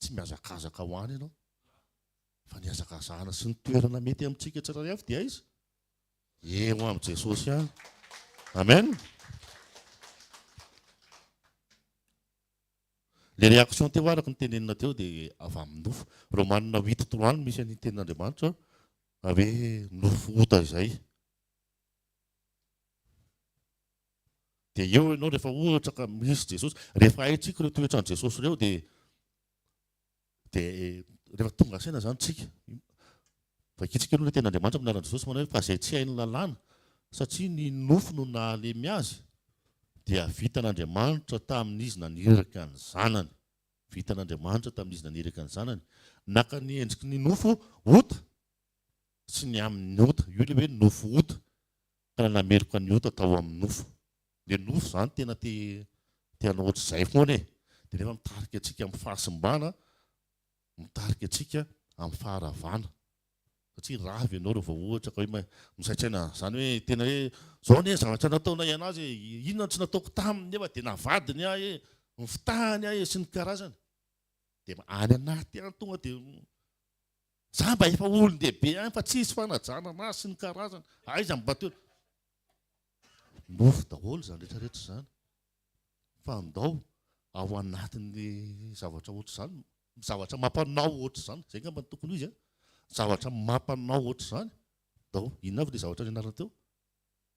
Tsy mihazakazaka hoany ianao. Fa ny hazakazahana sy ny toerana mety amintsika tsirairay avy dia izy eo amin'i Jesosy ihany. Amen. Le réaction teo araka ny tenenina teo dia avy amin'ny nofo. Romanina 8:3 misy an'iny tenin'Andriamanitra hoe nofo ota izay. Dia eo ianao rehefa ohatra ka misy Jesosy, rehefa haintsika ireo toetran'i Jesosy ireo dia rehefa tonga saina zany tsika. Vakitsika aloha ny tenin'Andriamanitra amin'ny anaran'i Jesosy manao hoe fa izay tsy hainy lalàna satria ny nofo no nahalemy azy dia vitan'Andriamanitra tamin'izy naniraka ny zanany. Vitan'Andriamanitra tamin'izy naniraka ny zanany. Naka ny endriky ny nofo ota sy ny amin'ny ota. Io ilay hoe nofo ota. Ka nameloka ny ota tao amin'ny nofo. Ilay nofo zany tena te-hanao ohatr'izay foana e. Dia nefa mitarika antsika amin'ny fahasimbana, mitarika antsika amin'ny faharavana. Satria ravy ianao rehefa ohatra ka hoe misaintsaina zany hoe tena hoe zao anie zavatra nataonay anazy inona tsy nataoko taminy nefa dia navadiny ahy e, nifitahany ahy e sy ny karazany. Dia any anaty any tonga dia za mba efa olon-dehibe any fa tsisy fanajana anazy sy ny karazany. Aiza mibateo. Nofo daholo zany rehetrarehetra zany. Fa andao ao anatin'ny zavatra ohatr'izany, zavatra mampanao ohatr'izany. Zay ngamba ny tokony izy a. Zavatra mampanao ohatr'izany. Dao inona avy ilay zavatra nianarana teo?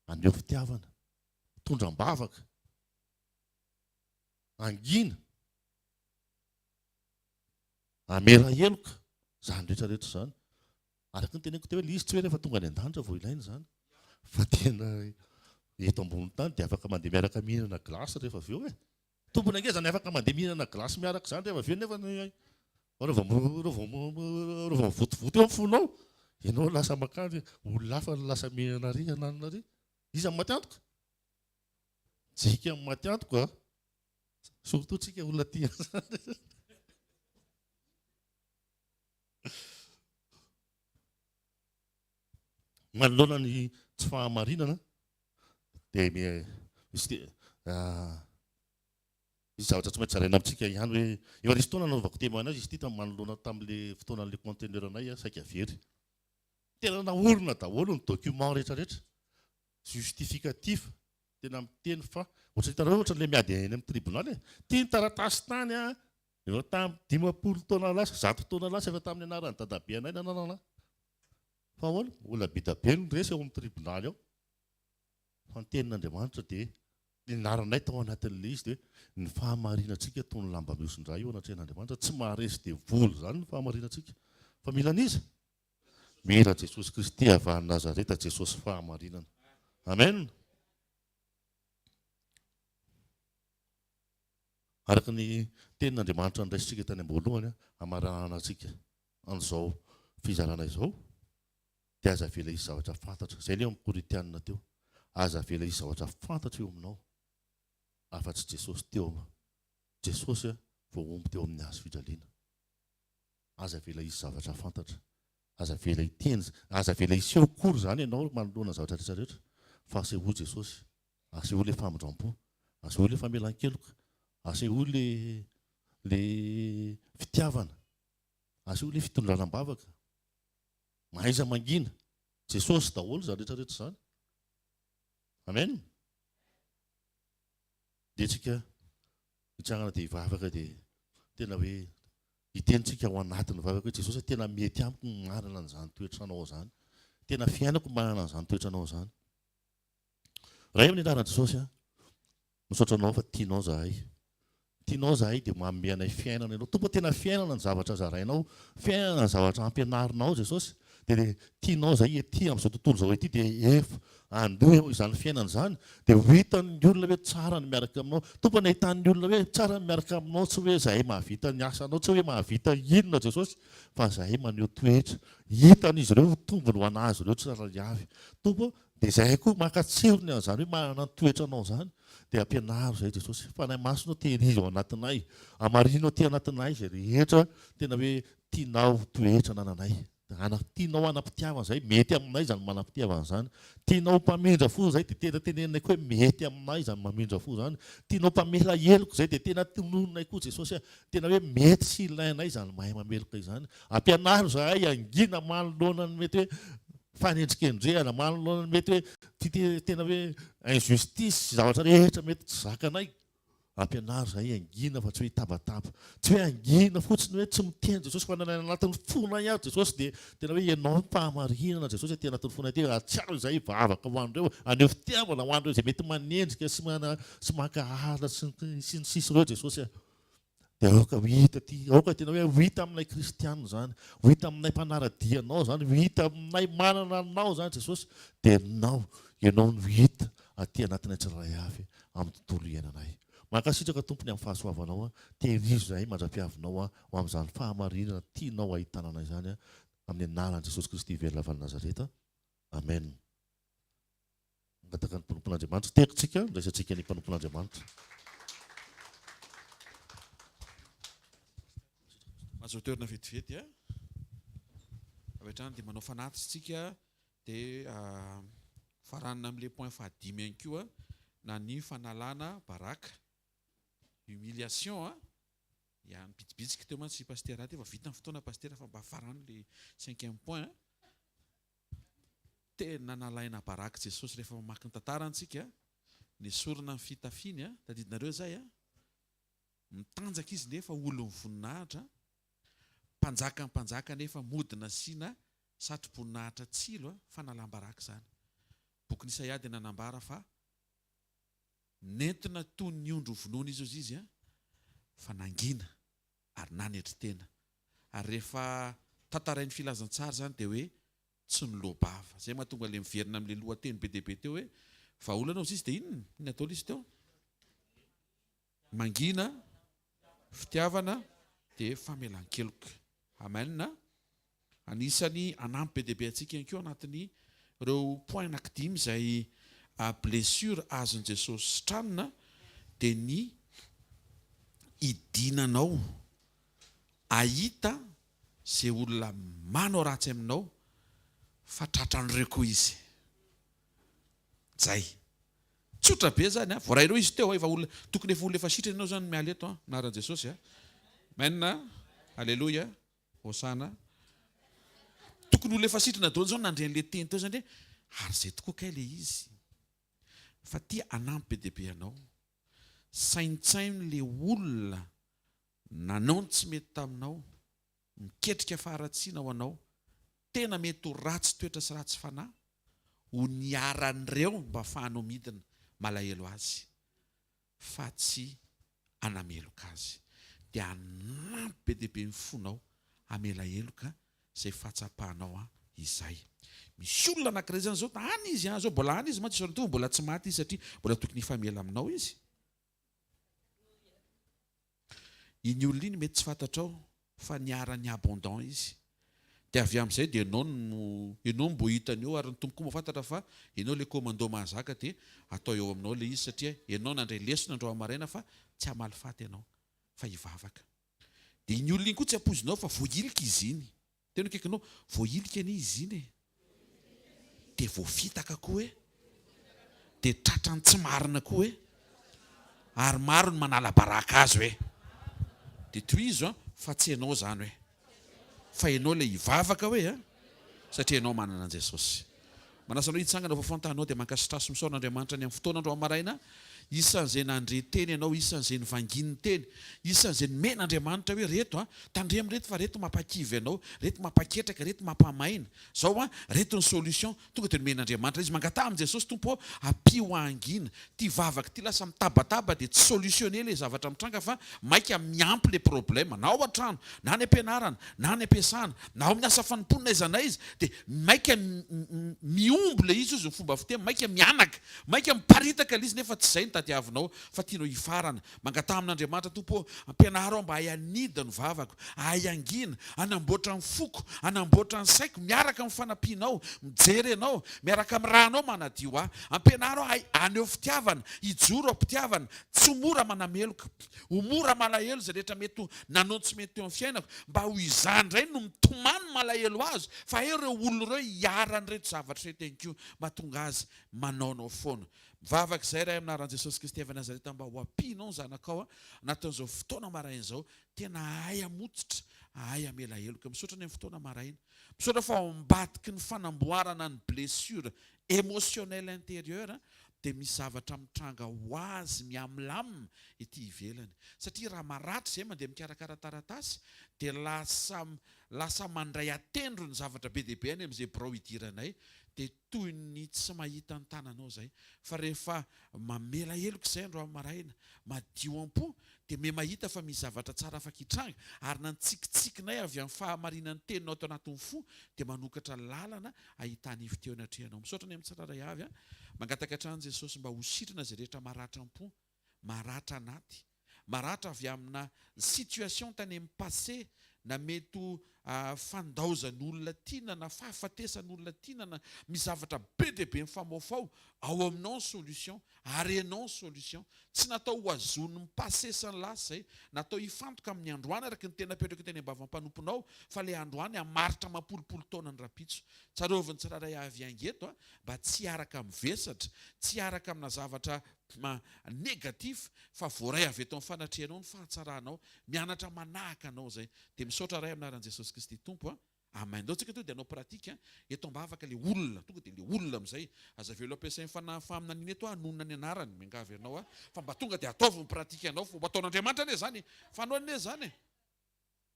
Aneo fitiavana, tondram-bavaka, angina, amela heloka, zany rehetrarehetra zany. Araka ny teneniko teo hoe izy tsy hoe rehefa tonga any an-danitra vao ilaina zany. Fa tena eto ambony tany dia afaka mandeha miaraka mihinana glasy rehefa avy eo e. Tompony angeza ny afaka mandeha mihinana glasy miaraka zany rehefa avy eo nefa rehefa mivotovoto eo amin'ny fonao. Ianao lasa makany olona hafa lasa mihinana ry ananina ry. Iza ny maty antoka? Tsika ny maty antoka a. Surtout tsika olona tia zany. Manoloana ny tsy fahamarinana dia misy zavatra tsy maintsy zaraina amintsika ihany hoe efa nisy fotoana nanaovako témoignage azy izy ity manoloana tamin'ilay fotoanan'ilay conteneur anay saika very. Tena naorina daholo ny document rehetrarehetra justificatif. Tena miteny fa ohatra ilay miady eny amin'ny tribunal e. Tia ny taratasy tany a efa tamin'ny 50 taona lasa 100 taona lasa efa tamin'ny anaran'ny dadabe anay nananana. Fa ahoana olona be da be no resy ao amin'ny tribunal ao. Fa ny tenin'Andriamanitra dia ny anaranay tao anatin'ilay izy dia ny fahamarinantsika toy ny lamba mihosin-dra io anatrehan'Andriamanitra tsy maharesy dia volo zany ny fahamarinantsika. Fa mila an'iza? Mila Jesosy Kristy avy any Nazareta, Jesosy fahamarinana. Amen. Araka ny tenin'Andriamanitra niraisitsika tany am-boalohany hamarana antsika an'izao fizarana izao dia aza avela izy zavatra fantatra. Izay ilay amin'ny Koritianina teo. Aza avela izy zavatra fantatra eo aminao. Afa-tsy Jesosy teo. Jesosy vao omby teo amin'ny hazo fijaliana. Aza avela izy zavatra fantatra. Aza avela iteny, aza avela iseho kory zany ianao manoloana zavatra rehetrarehetra. Fa aseho Jesosy. Aseho ilay famindrampo. Aseho ilay famelan-keloka. Aseho ilay fitiavana. Aseho ilay fitondranam-bavaka. Mahaiza mangina. Jesosy daholo zany rehetrarehetra zany. Amen. Dia tsika hitsangana dia hivavaka dia tena hoe hitentsika ao anatin'ny vavaka hoe Jesosy tena mety amiko ny manana an'izany toetranao zany. Tena fiainako manana an'izany toetranao zany. Raha eo ny anaran'i Jesosy misaotra anao fa tianao zahay. Tianao zahay dia manome anay fiainana ianao. Tompo tena fiainana ny zavatra zarainao, fiainana ny zavatra ampianarinao Jesosy. Dia tianao zahay ety amin'izao tontolo izao ety dia efa andeha izany fiainana izany dia ho hitan'ny olona hoe tsara ny miaraka aminao. Tompo nahitan'ny olona hoe tsara ny miaraka aminao, tsy hoe zahay mahavita ny asanao, tsy hoe mahavita inona Jesosy, fa zahay maneho toetra. Hitan'izy ireo tombony ho anazy ireo tsirairay avy. Tompo dia zahay koa makatsirony an'izany hoe manana ny toetranao izany dia ampianaro zahay Jesosy. Fanahy masonao tehirizy ao anatinay. Hamarinao ty anatinay izay rehetra tena hoe tianao toetra nananay. Tianao anam-pitiavana izay mety aminay izany manam-pitiavana izany. Tianao mpamindra fo izay dia tena tenenay koa hoe mety aminay izany mamindra fo izany. Tianao mpamela heloko izay dia tena tonononay koa Jesosy tena hoe mety sy ilainay izany mahay mameloka izany. Ampianaro zahay angina manoloana ny mety hoe fanendrikendrehana, manoloana ny mety hoe tena hoe injustice zavatra rehetra mety tsy zakanay. ampianary zay angina fa tsy hoe tabataba, tsy hoe angina fotsiny hoe tsy miteny Jesosy fa nanay anatin'ny fona ihany Jesosy dia tena hoe ianao ny fahamarinana Jesosy aty anatin'ny fona ity atsiaro izay vavaka ho andreo aneo fitiavana ho andreo izay mety manendrika sy mankahala sy ny sisa ireo Jesosy dia aoka hita ty aoka tena hoe ho hita aminay kristianina zany, ho hita aminay mpanaradianao zany, ho hita aminay manana anao zany Jesosy dia ianao no hita aty anatinay tsirairay avy amin'ny tontolo iainanay. Mankasitraka tompony amin'ny fahasoavanao tehirizo zahay mandra-piavinao ho amin'izany fahamarinana tianao ahitanana izany amin'ny anaran'i Jesosy Kristy velona avy Nazareta. Amen. Angataka ny mpanompon'Andriamanitra, teritsika ndraisantsika ny mpanompon'Andriamanitra. Mazo toerana vetivety avy hatrany dia manao fanatisitsika dia faranana amin'ilay point fahadimy ihany koa na ny fanalana baraka humiliation ihany bitsibitsika teo mantsy pastera ty efa vita ny fotoana pastera fa mba farany le 5e point tena nalaina baraka Jesosy rehefa mamaky ny tantarantsika ny sorona ny fitafiny tadidinareo zay mitanjaka izy nefa olo ny voninahitra mpanjaka nefa modina sina satroboninahitra tsilo fanalam-baraka zany. Boky n'Isaia dia nanambara fa nentina toy ny ondro vonoana izy fa nangina ary nanetry tena ary rehefa tantarain'ny filazantsara zany dia hoe tsy nilobava zay mahatonga le miverina amin'le lohateny be dia be teo hoe vahaolana izy dia inona atao izy teo mangina fitiavana dia famelan-keloka. Amen. Anisany anampy be dia be antsika ihany koa anatin'ny ireo point anankidimy izay blessure azon'i Jesosy sitranina dia ny idinanao ahita izay olona manao ratsy aminao fa tratran'ireo koa izy. Zay. Tsotra be zany voaraireo izy teo efa olona tokony efa olona efa sitrana ianao zany miala eto anaran'i Jesosy. Amen. Alleluia. Hosana. Tokony olona efa sitrana daholo zao nandrian'le teny teo zany ary zay tokoa kay le izy. Fa ty anampy be dia be anao. Saintsainy le olona nanao ny tsy mety taminao, miketrika faharatsiana ho anao, tena mety ho ratsy toetra sy ratsy fanahy, ho niaran'ireo mba ahafahanao midina malahelo azy fa tsy anameloka azy. Dia anampy be dia be ny fonao amela heloka izay fatsapahanao izay. Misy olona anankiray zany zao tany izy zao mbola any izy mantsy isan'to mbola tsy maty izy satria mbola tokony hifamela aminao izy. Iny olona iny mety tsy fantatrao fa niarany abondant izy. Dia avy amin'izay dia ianao mbo hitany eo ary ny tompo koa mahafantatra fa ianao le komando mahazaka dia atao eo aminao le izy satria ianao nandray lesona andro amaraina fa tsy hamaly-faty ianao fa hivavaka. Dia iny olona iny koa tsy ampozinao fa voailika izy iny. Tena kaikanao voailika anie izy iny dia voafitaka koa dia tratrany tsy marina koa ary maro ny manala baraka azy dia toy izy fa tsy ianao zany fa ianao le hivavaka satria ianao manana an Jesosy. Manasanao hitsangana vaofantahanao dia mankasitrasy misaon'Andriamanitra ny amin'ny fotoana andro amaraina isan'izay nandre teny ianao, isan'izay nivangin'ny teny, isan'izay nomen'Andriamanitra hoe reto tandremo reto fa reto mampakivy ianao, reto mampaketraka, reto mampamaina zao reto ny solution tonga dia nomen'Andriamanitra izy mangataha amin'i Jesosy tompo ampio angina ty vavaka ty lasa mitabataba dia tsy solutionné le zavatra mitranga fa maika miampy le problème na ao an-trano na any am-pianarana na any am-piasana na ao amin'ny asa fanomponana izana izy dia maika miombo le izy ny fomba fiteny maika mianaka maika miparitaka le izy nefa tsy zay tadiavinao fa tianao hifarana mangataha amin'Andriamanitra tompo ampianarao mba hayanida ny vavako hayangina anamboatra ny foko anamboatra ny saiko miaraka amin'ny fanampianao mijery anao miaraka amin'ny rahanao manadio ampianarao aneo fitiavana hijoro am-pitiavana tsy mora manameloka ho mora malahelo zay rehetra mety nanao tsy mety eo amin'ny fiainako mba ho izany indray no mitomany malahelo azy fa ireo olona ireo hiaran'ireto zavatra reto ihany koa mba tonga azy manaonao foana. Mivavaka izay raha amin'ny anaran'i Jesosy Kristy avy Nazareta mba ho ampianao ny zanakao anatin'izao fotoana maraina izao tena ahay amotsitra ahay amela heloka misaotra ny amin'ny fotoana maraina misaotra fa ao ambadiky ny fanamboarana ny blessure émotionnelle intérieure dia misy zavatra mitranga ho azy miamilamina ety ivelany. Satria raha maratra izay mandeha mikarakara taratasy dia lasa mandray atendro ny zavatra be dia be any amin'izay birao hidiranay, dia toy ny tsy mahita ny tananao izay. Fa rehefa mamela heloko izay andro amin'ny maraina, madio am-po, dia me mahita fa misy zavatra tsara afaka hitranga, ary na nitsikitsikinay avy amin'ny fahamarinan'ny teninao ato anatin'ny fo dia manokatra lalana ahitana ivoteo anatrehanao. Misaotra ny amin'ny tsiraray avy, mangataka hatrany Jesosy mba ho sitrana izay rehetra maratra am-po, maratra anaty, maratra avy amina situation tany amin'ny passé, na mety fandaozan'olona tiana na fahafatesan'olona tiana na misy zavatra be dia be mifamaofao, ao aminao ny solution, arenao ny solution. Tsy natao ho azon'ny passé sy ny lasa izay, natao hifantoka amin'ny androany araka ny tena petraka teny ambava-mpanomponao, fa ilay androany hamaritra mampolopolo taona ny rapitso. Tsaroviny tsiraray avy angeto mba tsy araka mivesatra, tsy araka amina zavatra negatif, fa voaray avy eto amin'ny fanatrehanao ny fahatsaranao, mianatra manahaka anao izay. Dia misaotra ray aminaran'i Jesosy Kristy Tompo. Amen. Ndao tsika to dia anao pratika eto ambavaka le olona, tonga dia le olona amin'izay aza velo ampiasainy faminaniana eto anonona ny anarany miangavy ianao fa mba tonga dia ataovy pratika ianao, fomba ataon'Andriamanitra anie zany, fanao anie zany.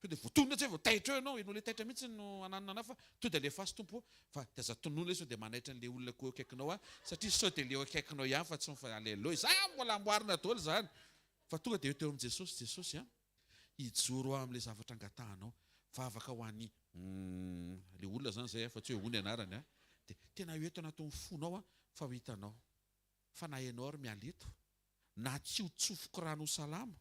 To dia votonina tsy hoe voataitra eo ianao, ianao le taitra mihitsy no ananina anao, fa to dia alefa azy Tompo, fa dia aza tonoina izy dia manaitra an'ilay olona ko akaikinao satria sao dia le akaikinao ihany fa tsy aleloa za mbola amboarina daholo zany. Fa tonga dia teo amin'ny Jesosy hijoro amin'ilay zavatra angatahanao, fa afaka ho an'ny le olona zany izay fa tsy hoe hoy ny anarany dia tena ho eto anatin'ny fonao fa ho hitanao fa na ianao ary mialeto na tsy ho tsofoko rano ho salama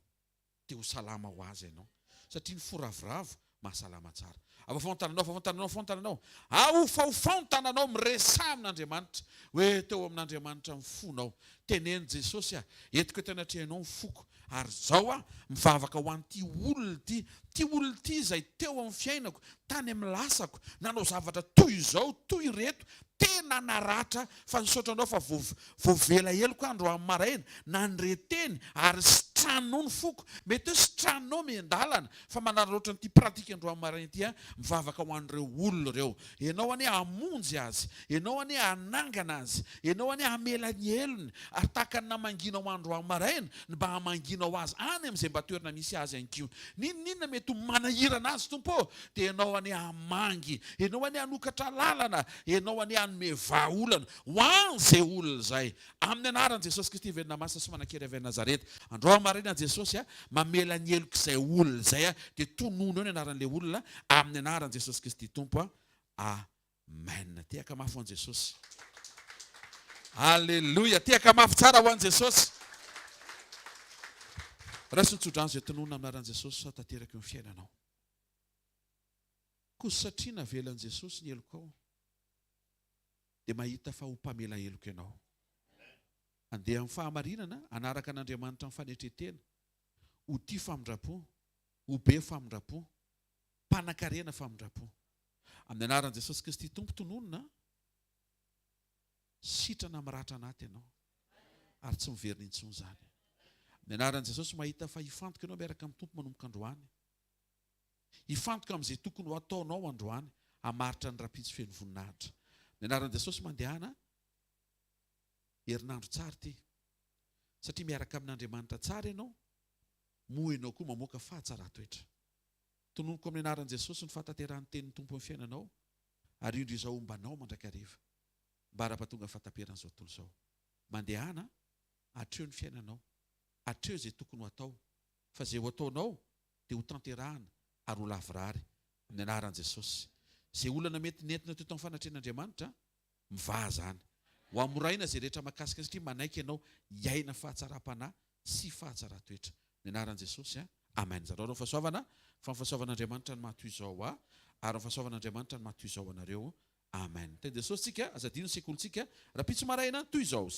dia ho salama ho azy ianao, satria ny foravoravo mahasalama tsara. Afafontananao aofaofantananao miresaha amin'Andriamanitra hoe teo amin'Andriamanitra ny fonao. Teneny Jesosy etiko eto anatrehanao ny foko, ary zao mivavaka ho an'ity olona ty izay teo amin'ny fiainako, tany amin'ny lasako, nanao zavatra toy izao, toy ireto, tena naratra, fa nisaotranao fa voavela heloko andro amin'ny maraina, nandreteny ary sitranonao ny foko. Mety hoe sitranonao miandalana, fa manararaotra n'ity pratika andro amin'ny maraina ity mivavaka ho an'ireo olona ireo. Ianao anie hamonjy azy, ianao anie hanangana azy, ianao anie hamela ny helony, ary tahaka ny namanginao andro amin'ny maraina ny mba hamanginao azy any amin'izay mba toerana misy azy ankiu. Ninona mety manahirana azy Tompo, dia ianao anie hamangy, ianao anie hanokatra lalana, ianao anie hanome vahaolana ho an'izay olona izay. Amin'ny anaran'i Jesosy Kristy velona masina sy manan-kery avy Nazareta, andro amin'ny maraina Jesosy mamela ny heloko izay olona izay dia tonono eo ny anaran'ilay olona amin'ny anaran'i Jesosy Kristy Tompo. Amen. Tehaka mafy ho an'i Jesosy. Alleluia. Tehaka mafy tsara ho an'i Jesosy. Raha sy nitsodrano izay tonono amin'ny anaran'i Jesosy sa tanteraka eo ny fiainanao. Kosa satria navelan'i Jesosy ny heloko ao, dia mahita fa ho mpamela heloko ianao. Andeha amin'ny fahamarinana, anaraka an'Andriamanitra amin'ny fanetretena, ho tia famindrapo, ho be famindrapo, mpanan-karena famindrapo. Amin'ny anaran'i Jesosy Kristy Tompo tononona, sitrana miratra anaty ianao, ary tsy miverina intsony izany. Amin'ny anaran'i Jesosy mahita fa hifantoka ianao miaraka amin'ny Tompo manomboka androany, hifantoka amin'izay tokony ho ataonao androany, hamaritra ny rapitso feno voninahitra. Amin'ny anaran'i Jesosy mandehana herinandro tsara ty, satria miaraka amin'Andriamanitra tsara ianao, moa ianao koa mamoaka fahatsara-toetra. Tononoko amin'ny anaran'i Jesosy ny fahatanteran'ny tenin'ny Tompo amin'ny fiainanao, ary indro izao ombanao mandrakariva, mba ara-pahatonga ny fahataperan'izao tontolo izao. Mandehana, hatreo ny fiainanao, hatreo izay tokony ho atao, fa izay ho ataonao dia ho tanterahana ary ho lavorary amin'ny anaran'i Jesosy. Izay olana mety nentina teto amin'ny fanatrehan'Andriamanitra, mivaha zany. Ho amoraina izay rehetra mahakasika satria manaiky ianao hiaina fahatsaram-panahy sy fahatsara-toetra. Ny anaran'i Jesosy. Amen. Zareo ny fahasoavana, fa ny fahasoavan'Andriamanitra ny matoy izao ary ny fahasoavan'Andriamanitra ny matoy izao anareo. Amen. Teny Jesosy tsika, azadino sekolontsika, rapitso maraina toy izao.